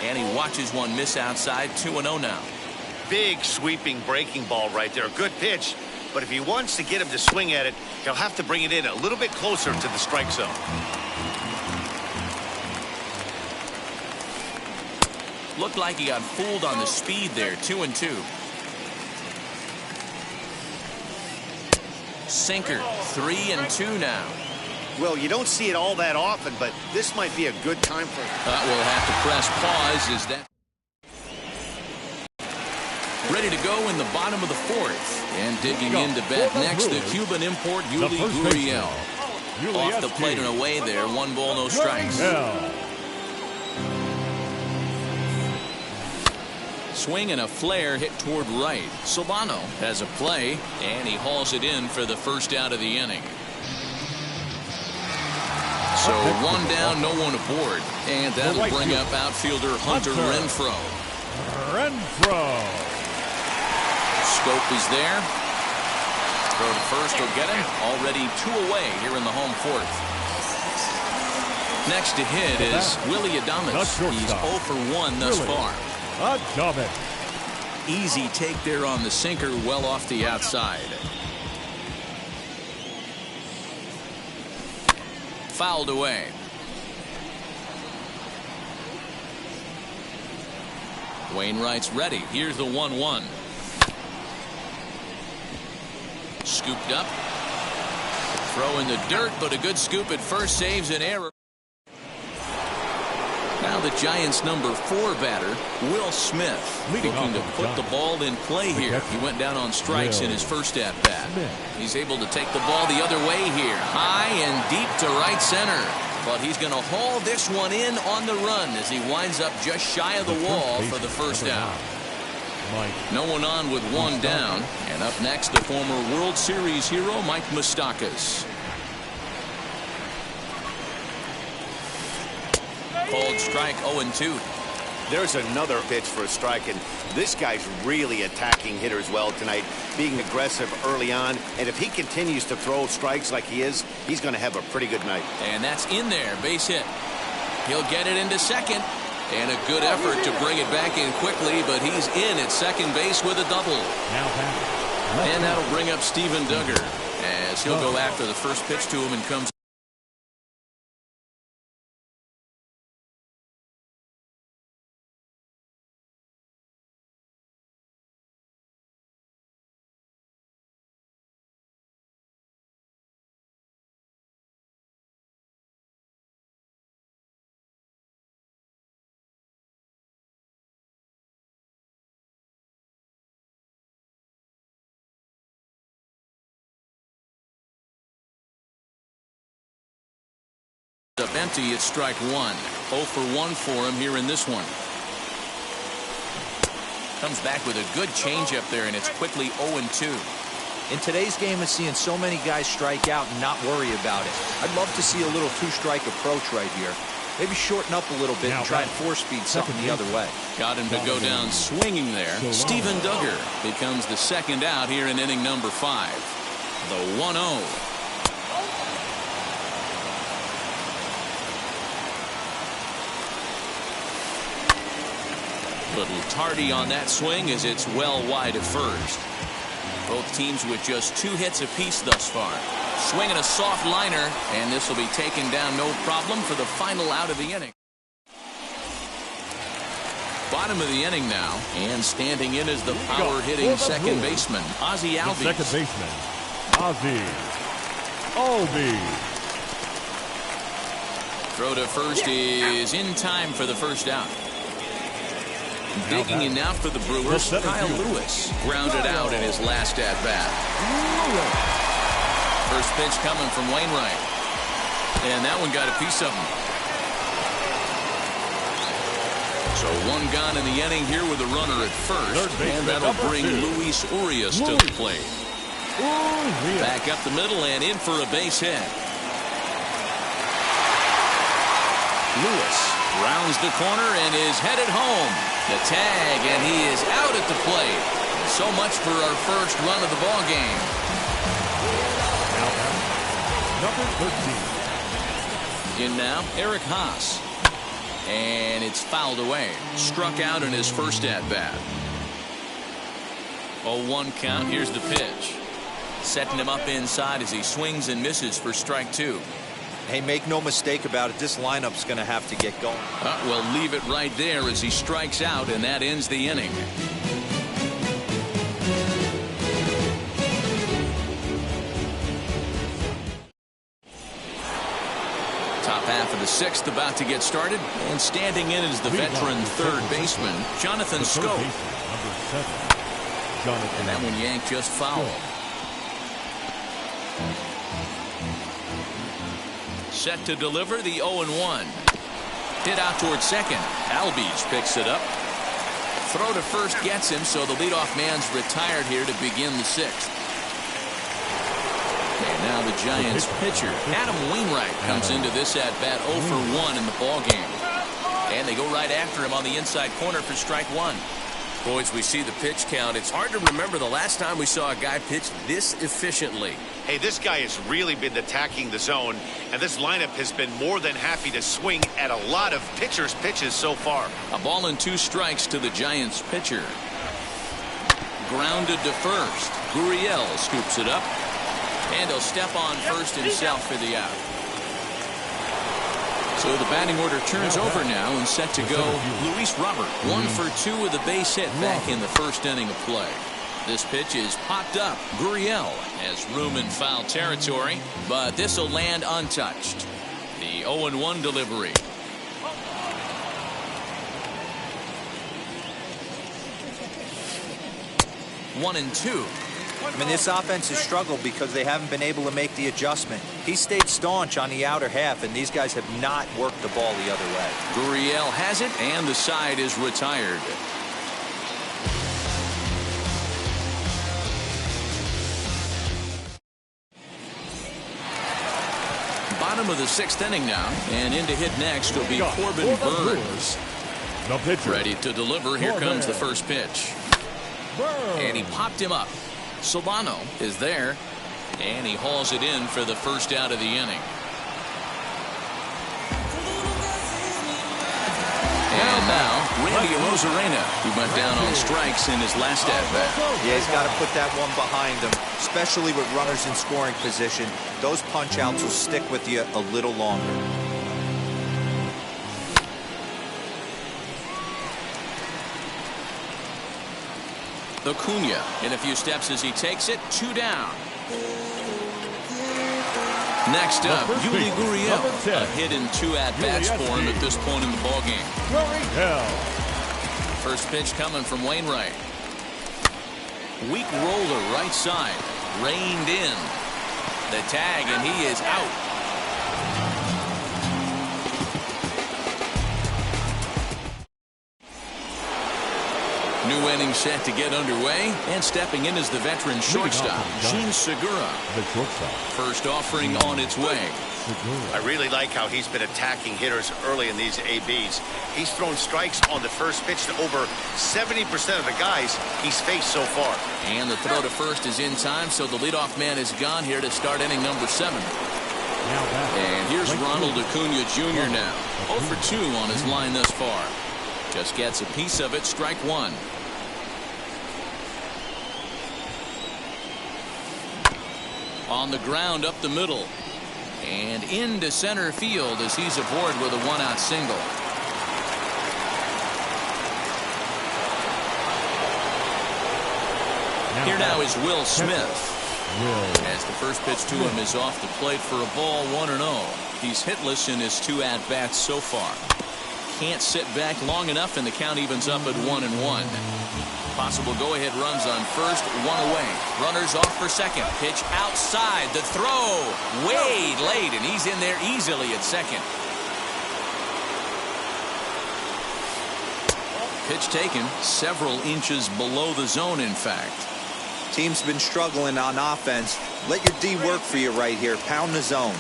[SPEAKER 1] And he watches one miss outside. 2-0 now.
[SPEAKER 3] Big sweeping breaking ball right there. Good pitch. but if he wants to get him to swing at it, he'll have to bring it in a little bit closer to the strike zone.
[SPEAKER 1] Looked like he got fooled on the speed there. 2-2. Sinker. 3-2 now.
[SPEAKER 3] Well, you don't see it all that often, but this might be a good time for him.
[SPEAKER 1] We'll have to press pause. Is that ready to go in the bottom of the fourth? And digging into bat next, the Cuban import Yuli Gurriel. Off the plate and away there. 1 ball, no strikes. Swing and a flare hit toward right. Solano has a play, and he hauls it in for the first out of the inning. So 1 down, no one aboard. And that'll bring up outfielder Hunter Renfroe. Scope is there. Throw to first will get him. Already 2 away here in the home fourth. Next to hit is Willie Adames. He's 0 for 1 thus far. Easy take there on the sinker, well off the outside. Fouled away. Wainwright's ready. Here's the 1-1. Scooped up. Throw in the dirt, but a good scoop at first saves an error. Now the Giants' number 4 batter, Will Smith, looking to put the ball in play here. He went down on strikes in his first at-bat. He's able to take the ball the other way here. High and deep to right center. But he's going to haul this one in on the run as he winds up just shy of the wall for the first out. No one on with 1 down. And up next, the former World Series hero, Mike Moustakas. Called strike 0-2.
[SPEAKER 3] There's another pitch for a strike, and this guy's really attacking hitters well tonight, being aggressive early on. And if he continues to throw strikes like he is, he's going to have a pretty good night.
[SPEAKER 1] And that's in there. Base hit. He'll get it into second. And a good effort to bring it back in quickly, but he's in at second base with a double. And that'll bring up Steven Duggar as he'll go after the first pitch to him and comes. Up empty, it's strike 1. 0 for 1 for him here in this one. Comes back with a good changeup there, and it's quickly 0-2.
[SPEAKER 5] In today's game, it's seeing so many guys strike out and not worry about it. I'd love to see a little 2-strike approach right here. Maybe shorten up a little bit and try and 4-speed something the other way.
[SPEAKER 1] Got him to go down swinging there. Steven Duggar becomes the second out here in inning number 5. The 1-0. Little tardy on that swing as it's well wide at first. Both teams with just 2 hits apiece thus far. Swinging a soft liner, and this will be taken down no problem for the final out of the inning. Bottom of the inning now, and standing in is the power-hitting second baseman, Ozzie Albies.
[SPEAKER 2] Second baseman, Ozzie Albies.
[SPEAKER 1] Throw to first is in time for the first out. Digging in now for the Brewers, Kyle Lewis grounded out in his last at-bat. First pitch coming from Wainwright. And that one got a piece of him. So 1 gone in the inning here with a runner at first. And that'll bring Luis Urias to the plate. Back up the middle and in for a base hit. Lewis rounds the corner and is headed home. The tag, and he is out at the plate. So much for our first run of the ball game.
[SPEAKER 2] Number 13.
[SPEAKER 1] In now, Eric Haas. And it's fouled away. Struck out in his first at-bat. 0-1 count. Here's the pitch. Setting him up inside as he swings and misses for strike 2.
[SPEAKER 5] Hey, make no mistake about it, this lineup's going to have to get going.
[SPEAKER 1] Well, leave it right there as he strikes out, and that ends the inning. Top half of the 6th about to get started, and standing in is the veteran third baseman, Jonathan Scope.
[SPEAKER 2] Number 7, Jonathan.
[SPEAKER 1] And that one yanked just foul. Set to deliver the 0-1. Hit out towards second. Albies picks it up. Throw to first gets him, so the leadoff man's retired here to begin the 6th. And now the Giants pitcher, Adam Wainwright, comes into this at-bat 0 for 1 in the ballgame. And they go right after him on the inside corner for strike 1.
[SPEAKER 8] Boys, we see the pitch count. It's hard to remember the last time we saw a guy pitch this efficiently.
[SPEAKER 3] Hey, this guy has really been attacking the zone, and this lineup has been more than happy to swing at a lot of pitchers' pitches so far.
[SPEAKER 1] A ball and 2 strikes to the Giants pitcher. Grounded to first. Gurriel scoops it up, and he'll step on first himself for the out. So the batting order turns over now and set to go. Luis Robert, 1 for 2 with a base hit back in the first inning of play. This pitch is popped up. Gurriel has room in foul territory, but this will land untouched. The 0-1 delivery. One and 2.
[SPEAKER 5] I mean, this offense has struggled because they haven't been able to make the adjustment. He stayed staunch on the outer half, and these guys have not worked the ball the other way.
[SPEAKER 1] Gurriel has it, and the side is retired. Bottom of the 6th inning now, and in to hit next will be Corbin Burns.
[SPEAKER 2] The pitcher.
[SPEAKER 1] Ready to deliver. Here comes the first pitch. And he popped him up. Solano is there, and he hauls it in for the first out of the inning. And now, Randy Arozarena, who went down on strikes in his last at-bat.
[SPEAKER 5] Yeah, he's got to put that one behind him, especially with runners in scoring position. Those punch-outs will stick with you a little longer.
[SPEAKER 1] Acuna in a few steps as he takes it. 2 down. Next up, Yuli Gurriel. A hit in 2 at-bats for him at this point in the ballgame. First pitch coming from Wainwright. Weak roller right side. Reined in. The tag, and he is out. New inning set to get underway, and stepping in is the veteran shortstop, Jean Segura.
[SPEAKER 2] The shortstop.
[SPEAKER 1] First offering on its way.
[SPEAKER 3] I really like how he's been attacking hitters early in these ABs. He's thrown strikes on the first pitch to over 70% of the guys he's faced so far.
[SPEAKER 1] And the throw to first is in time, so the leadoff man is gone here to start inning number 7. And here's Ronald Acuna Jr. now. 0 for 2 on his line thus far. Just gets a piece of it, strike 1. On the ground up the middle. And into center field as he's aboard with a 1-out single. Here now is Will Smith. As the first pitch to him is off the plate for a ball, 1-0. He's hitless in his 2 at-bats so far. Can't sit back long enough, and the count evens up at 1-1. Possible go-ahead runs on first, 1 away. Runners off for second. Pitch outside. The throw way late, and he's in there easily at second. Pitch taken several inches below the zone, in fact.
[SPEAKER 5] Team's been struggling on offense. Let your D work for you right here. Pound the zone.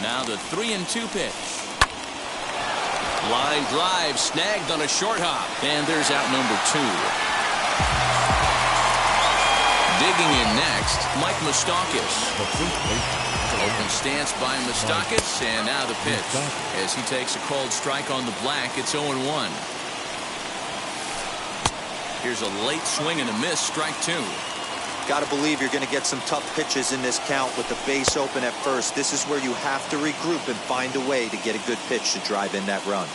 [SPEAKER 1] Now the 3-2 pitch. Line drive snagged on a short hop, and there's out number 2. Digging in next, Mike Moustakas. Open stance by Moustakas, and now the pitch as he takes a called strike on the black. It's 0-1. Here's a late swing and a miss, strike 2.
[SPEAKER 5] Got to believe you're going to get some tough pitches in this count with the base open at first. This is where you have to regroup and find a way to get a good pitch to drive in that run.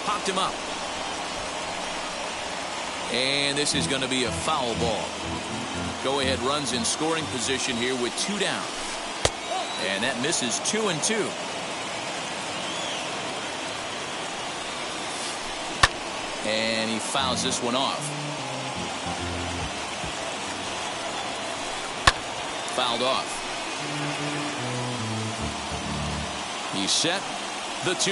[SPEAKER 1] Popped him up. And this is going to be a foul ball. Go-ahead runs in scoring position here with 2 down. And that misses 2-2. And he fouls this one off. Fouled off. He's set. The 2-2.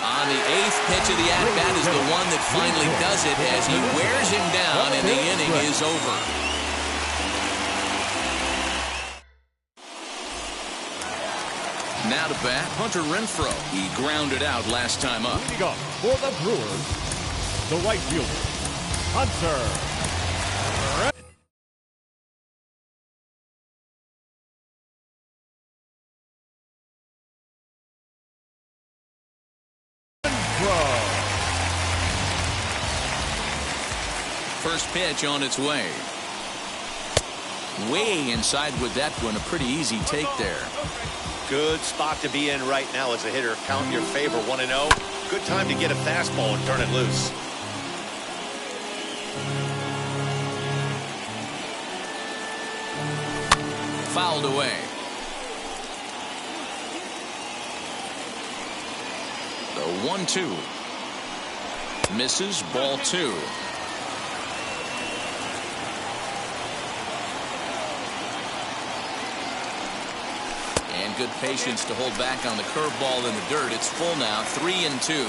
[SPEAKER 1] On the 8th pitch of the at-bat is the one that finally does it as he wears him down and the inning is over. Now to bat, Hunter Renfroe. He grounded out last time up.
[SPEAKER 2] Leading up for the Brewers, the right fielder, Hunter Renfroe.
[SPEAKER 1] First pitch on its way. Way inside with that one. A pretty easy take there.
[SPEAKER 3] Good spot to be in right now as a hitter. Count your favor, 1-0. Good time to get a fastball and turn it loose.
[SPEAKER 1] Fouled away. The 1-2. Misses, ball 2. And good patience to hold back on the curveball in the dirt. It's full now, 3-2.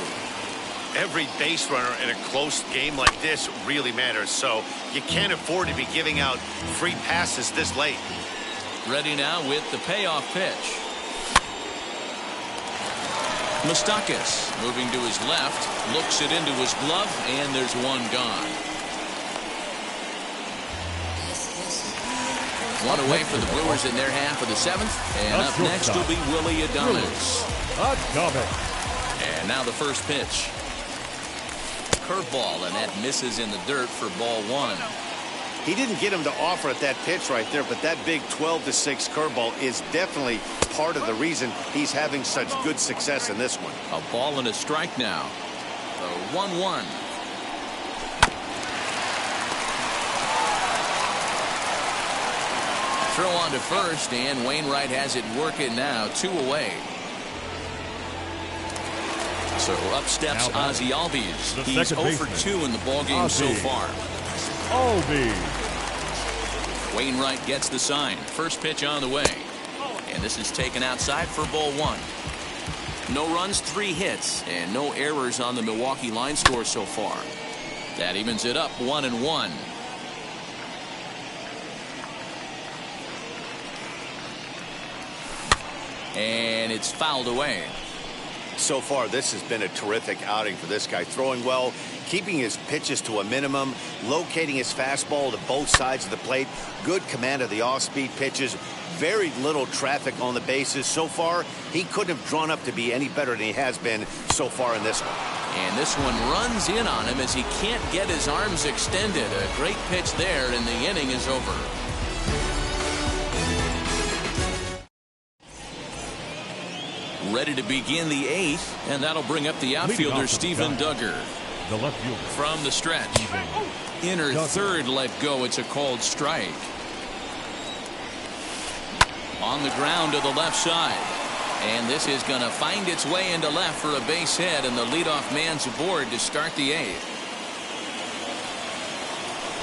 [SPEAKER 3] Every base runner in a close game like this really matters, so you can't afford to be giving out free passes this late.
[SPEAKER 1] Ready now with the payoff pitch. Moustakas moving to his left, looks it into his glove, and there's one gone. One away for the Brewers in their half of the 7th, and up next will be Willie Adames. And now the first pitch. Curveball, and that misses in the dirt for ball 1.
[SPEAKER 3] He didn't get him to offer at that pitch right there, but that big 12-6 curveball is definitely part of the reason he's having such good success in this one.
[SPEAKER 1] A ball and a strike now. The 1-1. Throw on to first, and Wainwright has it working now. 2 away. So up steps Ozzie Albies. He's 0 for 2 in the ballgame so far. Wainwright gets the sign. First pitch on the way. And this is taken outside for ball 1. No runs, 3 hits, and no errors on the Milwaukee line score so far. That evens it up 1-1. And it's fouled away.
[SPEAKER 3] So far, this has been a terrific outing for this guy. Throwing well, keeping his pitches to a minimum, locating his fastball to both sides of the plate, good command of the off-speed pitches, very little traffic on the bases. So far, he couldn't have drawn up to be any better than he has been so far in this one.
[SPEAKER 1] And this one runs in on him as he can't get his arms extended. A great pitch there, and the inning is over. Ready to begin the 8th, and that'll bring up the outfielder Steven Duggar.
[SPEAKER 2] The left fielder.
[SPEAKER 1] From the stretch. Inner third let go. It's a called strike. On the ground to the left side. And this is going to find its way into left for a base hit, and the leadoff man's aboard to start the 8th.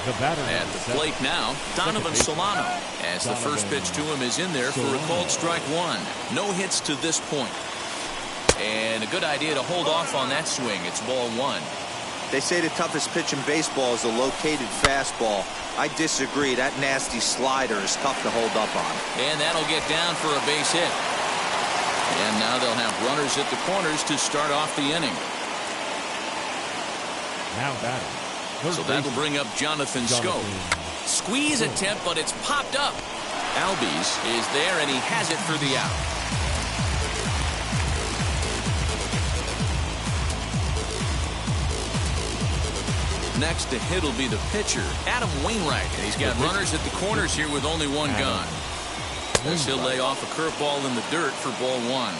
[SPEAKER 1] At the plate now, Donovan Solano, as the first pitch to him is in there for a called strike 1. No hits to this point. And a good idea to hold off on that swing. It's ball 1.
[SPEAKER 5] They say the toughest pitch in baseball is a located fastball. I disagree. That nasty slider is tough to hold up on. And
[SPEAKER 1] that'll get down for a base hit. And now they'll have runners at the corners to start off the inning.
[SPEAKER 2] Now batting.
[SPEAKER 1] So that'll bring up Jonathan Schoop. Squeeze attempt, but it's popped up. Albies is there, and he has it for the out. next to hit will be the pitcher, Adam Wainwright. And he's got runners at the corners here with only one gun. As he'll lay off a curveball in the dirt for ball one.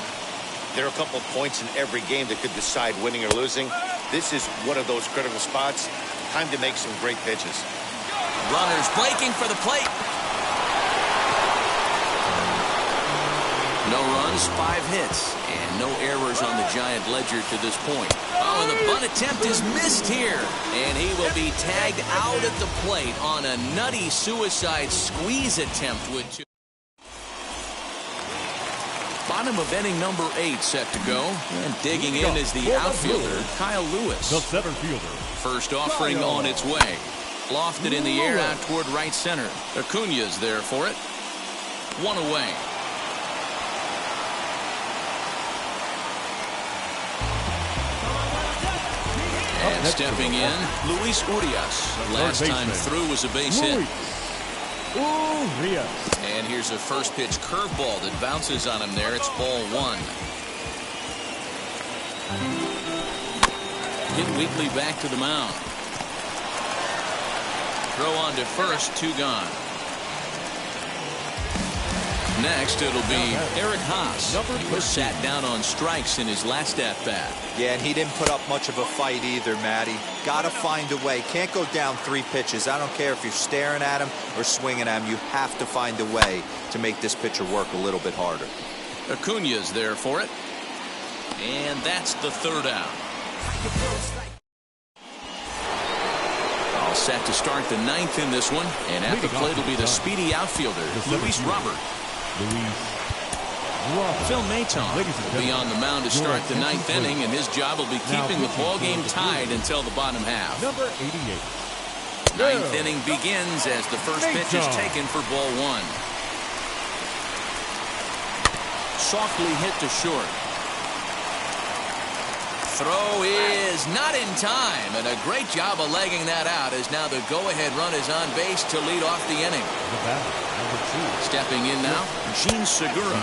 [SPEAKER 3] There are a couple of points in every game that could decide winning or losing. This is one of those critical spots. Time to make some great pitches.
[SPEAKER 1] Runners breaking for the plate. No runs, 5 hits, and no errors on the Giant ledger to this point. Oh, and the bunt attempt is missed here. And he will be tagged out at the plate on a nutty suicide squeeze attempt with 2. Bottom of inning number 8 set to go. And digging in is the outfielder, Kyle Lewis.
[SPEAKER 2] The center fielder.
[SPEAKER 1] First offering on its way. Lofted in the air out toward right center. Acuna's there for it. 1 away. And stepping in, Luis Urias. Last time through was a base hit. And here's a first pitch curveball that bounces on him there. It's ball 1. Hit Weekly back to the mound. Throw on to first, 2 gone. Next, it'll be Eric Haas. He was sat down on strikes in his last at-bat.
[SPEAKER 5] Yeah, and he didn't put up much of a fight either, Matty. Got to find a way. Can't go down 3 pitches. I don't care if you're staring at him or swinging at him. You have to find a way to make this pitcher work a little bit harder.
[SPEAKER 1] Acuna's there for it. And that's the 3rd out. All set to start the 9th in this one. And at the plate will be the speedy outfielder, Luis Robert. Phil Maton will be on the mound to start the 9th inning, and his job will be keeping the ball game tied until the bottom half.
[SPEAKER 2] Number 88.
[SPEAKER 1] 9th inning begins as the first pitch is taken for ball 1. Softly hit to short. Throw is not in time, and a great job of legging that out as now the go-ahead run is on base to lead off the inning. Stepping in now, Gene Segura,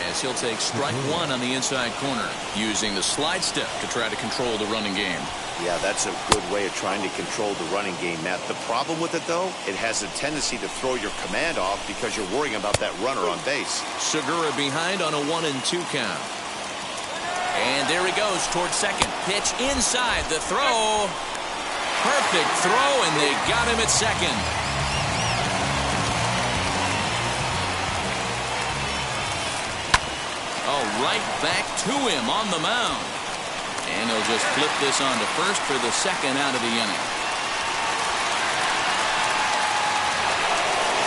[SPEAKER 1] as he'll take strike 1 on the inside corner, using the slide step to try to control the running game.
[SPEAKER 3] Yeah, that's a good way of trying to control the running game, Matt. The problem with it, though, it has a tendency to throw your command off because you're worrying about that runner on base.
[SPEAKER 1] Segura behind on a 1-2 count. And there he goes towards second. Pitch inside the throw. Perfect throw, and they got him at second. Oh, right back to him on the mound. And he'll just flip this on to first for the 2nd out of the inning.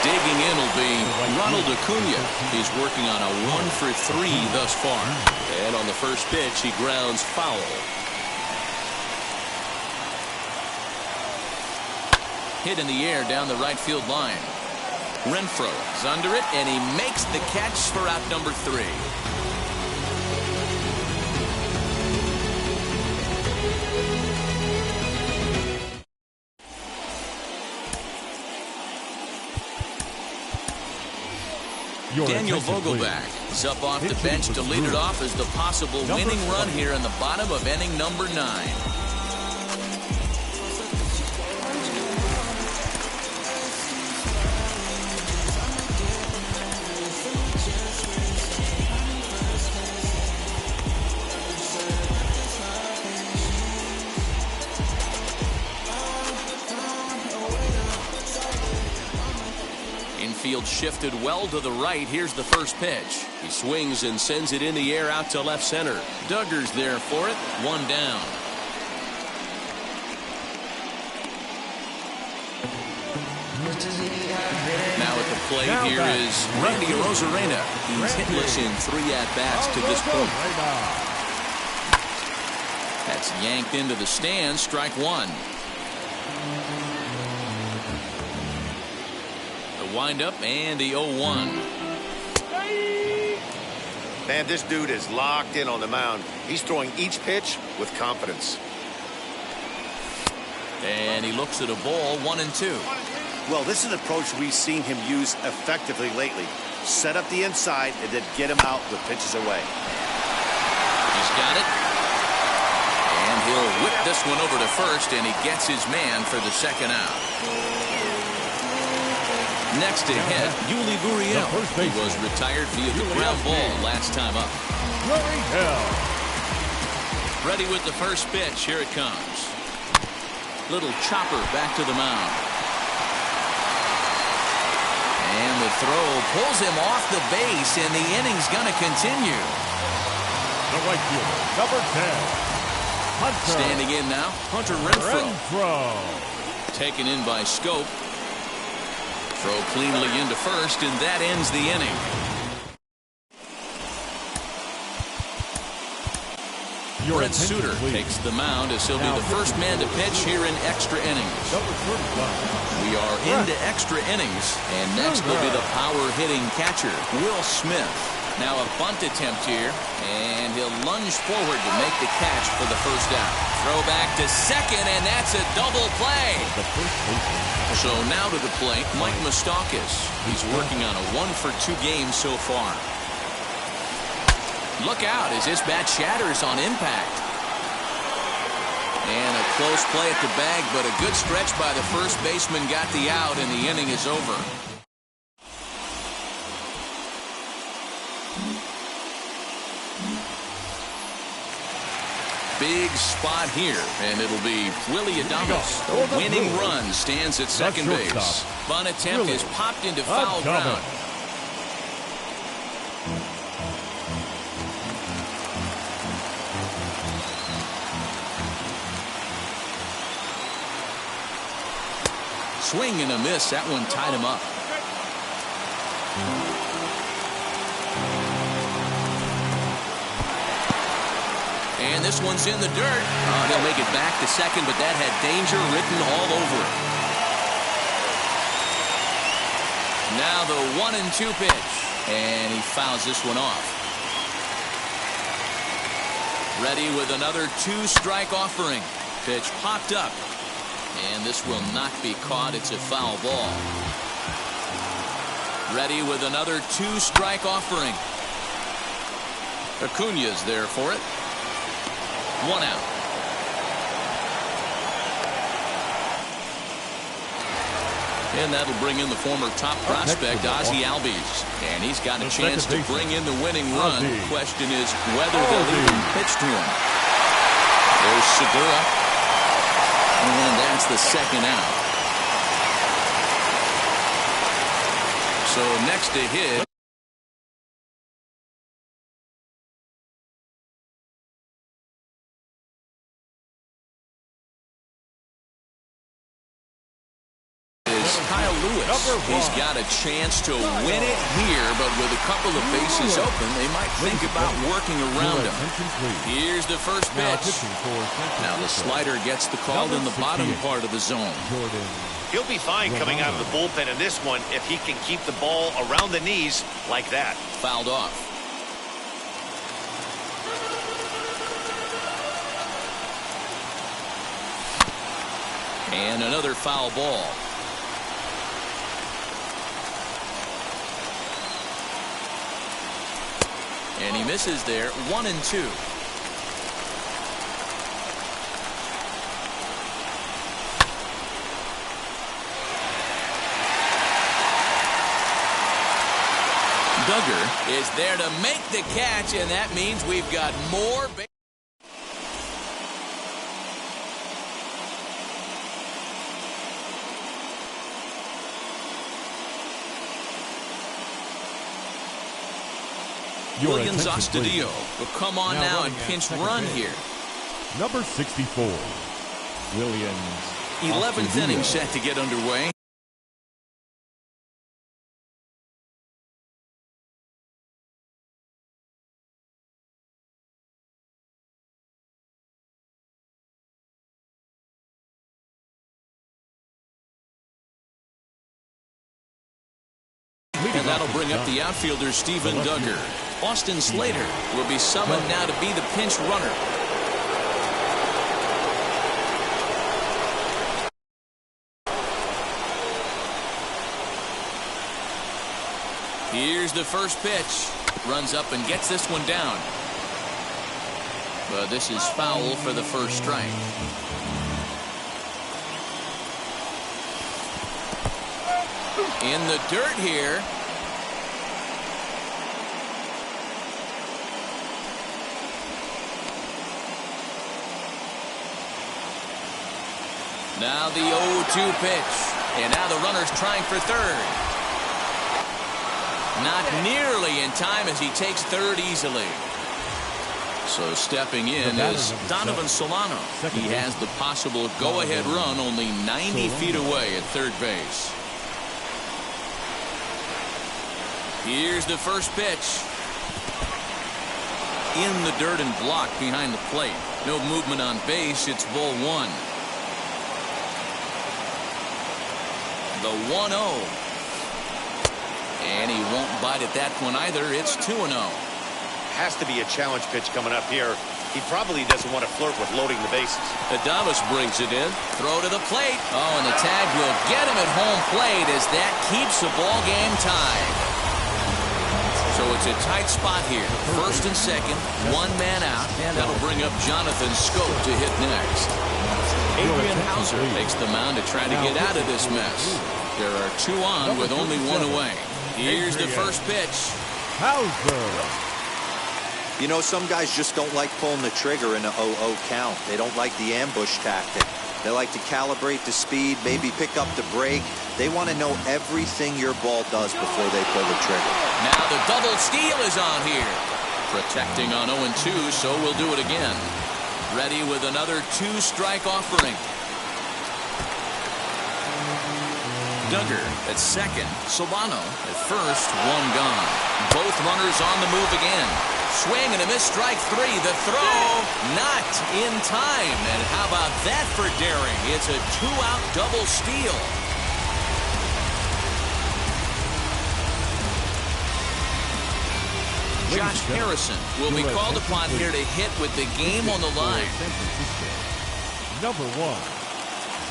[SPEAKER 1] Digging in will be Ronald Acuna. He's working on a 1-for-3 thus far. And on the first pitch, he grounds foul. Hit in the air down the right field line. Renfroe is under it, and he makes the catch for out number 3. Daniel Vogelback is up off the bench to lead it off as the possible winning run here in the bottom of inning number 9. Infield shifted well to the right. Here's the first pitch. He swings and sends it in the air out to left center. Duggar's there for it. 1 down. Now at the plate here is Randy Arozarena. He's hitless in 3 at-bats to this point. That's yanked into the stands. Strike 1. Windup and the 0-1.
[SPEAKER 3] Man, this dude is locked in on the mound. He's throwing each pitch with confidence.
[SPEAKER 1] And he looks at a ball, 1-2.
[SPEAKER 3] Well, this is an approach we've seen him use effectively lately. Set up the inside and then get him out with pitches away.
[SPEAKER 1] He's got it. And will whip this one over to first, and he gets his man for the second out. Next to hit, Yuli Gurriel. He was retired via the ground ball last time up. Ready with the first pitch. Here it comes. Little chopper back to the mound. And the throw pulls him off the base, and the inning's going to continue.
[SPEAKER 2] The right fielder, number 10, Hunter.
[SPEAKER 1] Standing in now, Hunter Renfroe. Taken in by Scope. Throw cleanly into first, and that ends the inning. Brent Suter takes the mound as he'll be the first man to pitch here in extra innings. We are into extra innings, and next will be the power-hitting catcher, Will Smith. Now a bunt attempt here, and he'll lunge forward to make the catch for the first out. Throw back to second, and that's a double play. So now to the plate, Mike Moustakas. He's working on a 1-for-2 game so far. Look out as this bat shatters on impact. And a close play at the bag, but a good stretch by the first baseman got the out, and the inning is over. Big spot here, and it'll be Willie Adames. The winning run stands at second base. Bunt attempt is popped into foul ground. Swing and a miss. That one tied him up. And this one's in the dirt. He'll make it back to second, but that had danger written all over it. Now the 1-2 pitch. And he fouls this one off. Ready with another 2-strike offering. Pitch popped up. And this will not be caught. It's a foul ball. Ready with another 2-strike offering. Acuna's there for it. 1 out. And that'll bring in the former top prospect, Ozzie Albies. And he's got a chance to bring in the winning run. The question is whether they'll even pitch to him. There's Segura. And that's the second out. So next to hit is Kyle Lewis. He's got a chance to win it here, but with a couple of bases open, they might think about working around him. Here's the first pitch. Now the slider gets the call in the bottom part of the zone.
[SPEAKER 3] He'll be fine coming out of the bullpen in this one if he can keep the ball around the knees like that.
[SPEAKER 1] Fouled off. And another foul ball. And he misses there. 1-2. Duggar is there to make the catch, and that means we've got more. Williams Astudillo will come on now and pinch run here.
[SPEAKER 2] Number 64, Williams.
[SPEAKER 1] 11th inning set to get underway. And that'll bring up the outfielder, Steven Duggar. Austin Slater will be summoned now to be the pinch runner. Here's the first pitch. Runs up and gets this one down. But this is foul for the first strike. In the dirt here. Now the 0-2 pitch. And now the runner's trying for third. Not nearly in time as he takes third easily. So stepping in is Donovan Solano. He has the possible go-ahead run only 90 feet away at third base. Here's the first pitch. In the dirt and blocked behind the plate. No movement on base. It's ball one. The 1-0. And he won't bite at that one either. It's 2-0.
[SPEAKER 3] Has to be a challenge pitch coming up here. He probably doesn't want to flirt with loading the bases.
[SPEAKER 1] Adames brings it in. Throw to the plate. Oh, and the tag will get him at home plate as that keeps the ball game tied. So it's a tight spot here. First and second, one man out. And that'll bring up Jonathan Scope to hit next. Adrian Hauser takes the mound to try to get out of this mess. There are two on with only one away. Here's the first pitch.
[SPEAKER 2] Hauser.
[SPEAKER 5] You know, some guys just don't like pulling the trigger in a 0-0 count. They don't like the ambush tactic. They like to calibrate the speed, maybe pick up the brake. They want to know everything your ball does before they pull the trigger.
[SPEAKER 1] Now the double steal is on here. Protecting on 0-2, so we'll do it again. Ready with another two-strike offering. Duggar at second. Solano at first. One gone. Both runners on the move again. Swing and a miss, strike three. The throw not in time. And how about that for daring? It's a two-out double steal. Josh Harrison will be called upon here to hit with the game on the line.
[SPEAKER 2] Number one,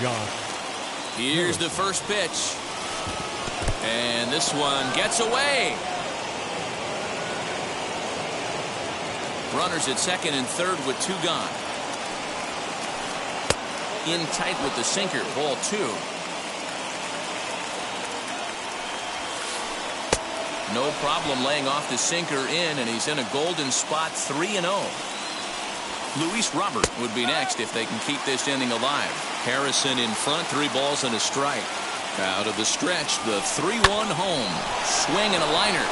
[SPEAKER 2] Josh.
[SPEAKER 1] Here's the first pitch. And this one gets away. Runners at second and third with two gone. In tight with the sinker, ball two. No problem laying off the sinker in, and he's in a golden spot, 3-0. Luis Robert would be next if they can keep this inning alive. Harrison in front, 3 balls and a strike. Out of the stretch, the 3-1 home. Swing and a liner.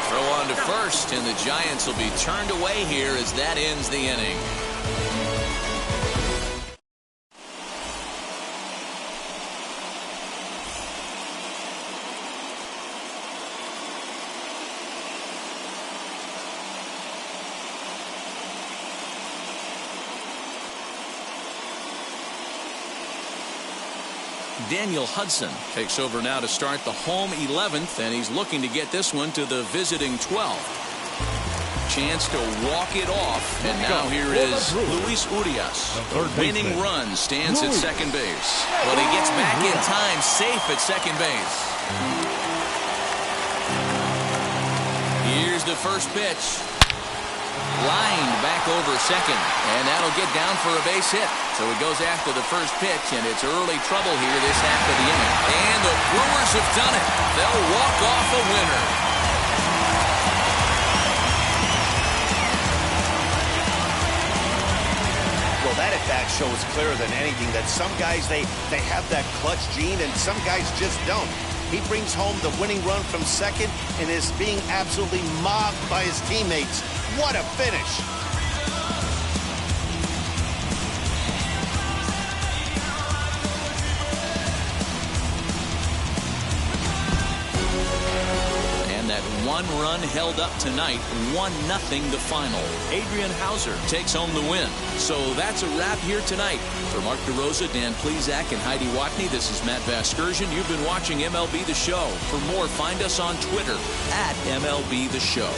[SPEAKER 1] Throw on to first, and the Giants will be turned away here as that ends the inning. Daniel Hudson takes over now to start the home 11th, and he's looking to get this one to the visiting 12th. Chance to walk it off, and now here is Luis Urias. The winning run stands at second base. But he gets back in time, safe at second base. Here's the first pitch. Lined back over second, and that'll get down for a base hit. So he goes after the first pitch, and it's early trouble here this half of the inning. And the Brewers have done it. They'll walk off a winner.
[SPEAKER 3] Well, that at-bat shows clearer than anything that some guys, they have that clutch gene, and some guys just don't. He brings home the winning run from second and is being absolutely mobbed by his teammates. What a finish.
[SPEAKER 1] And that one run held up tonight, 1-0 the final. Adrian Hauser takes home the win. So that's a wrap here tonight. For Mark DeRosa, Dan Plezak, and Heidi Watney, this is Matt Vasgersian. You've been watching MLB The Show. For more, find us on Twitter at MLB The Show.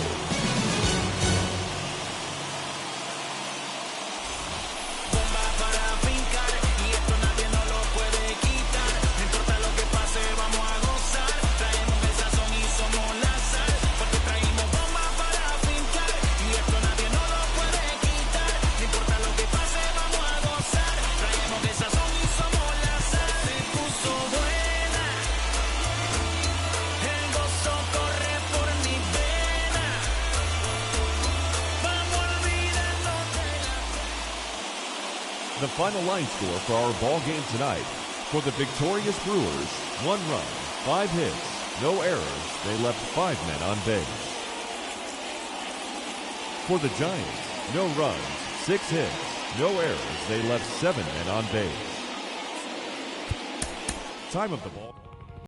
[SPEAKER 2] the final line score for our ball game tonight. For the victorious Brewers, 1 run, 5 hits, no errors. They left 5 men on base. For the Giants, no runs, 6 hits, no errors. They left 7 men on base. Time of the ball.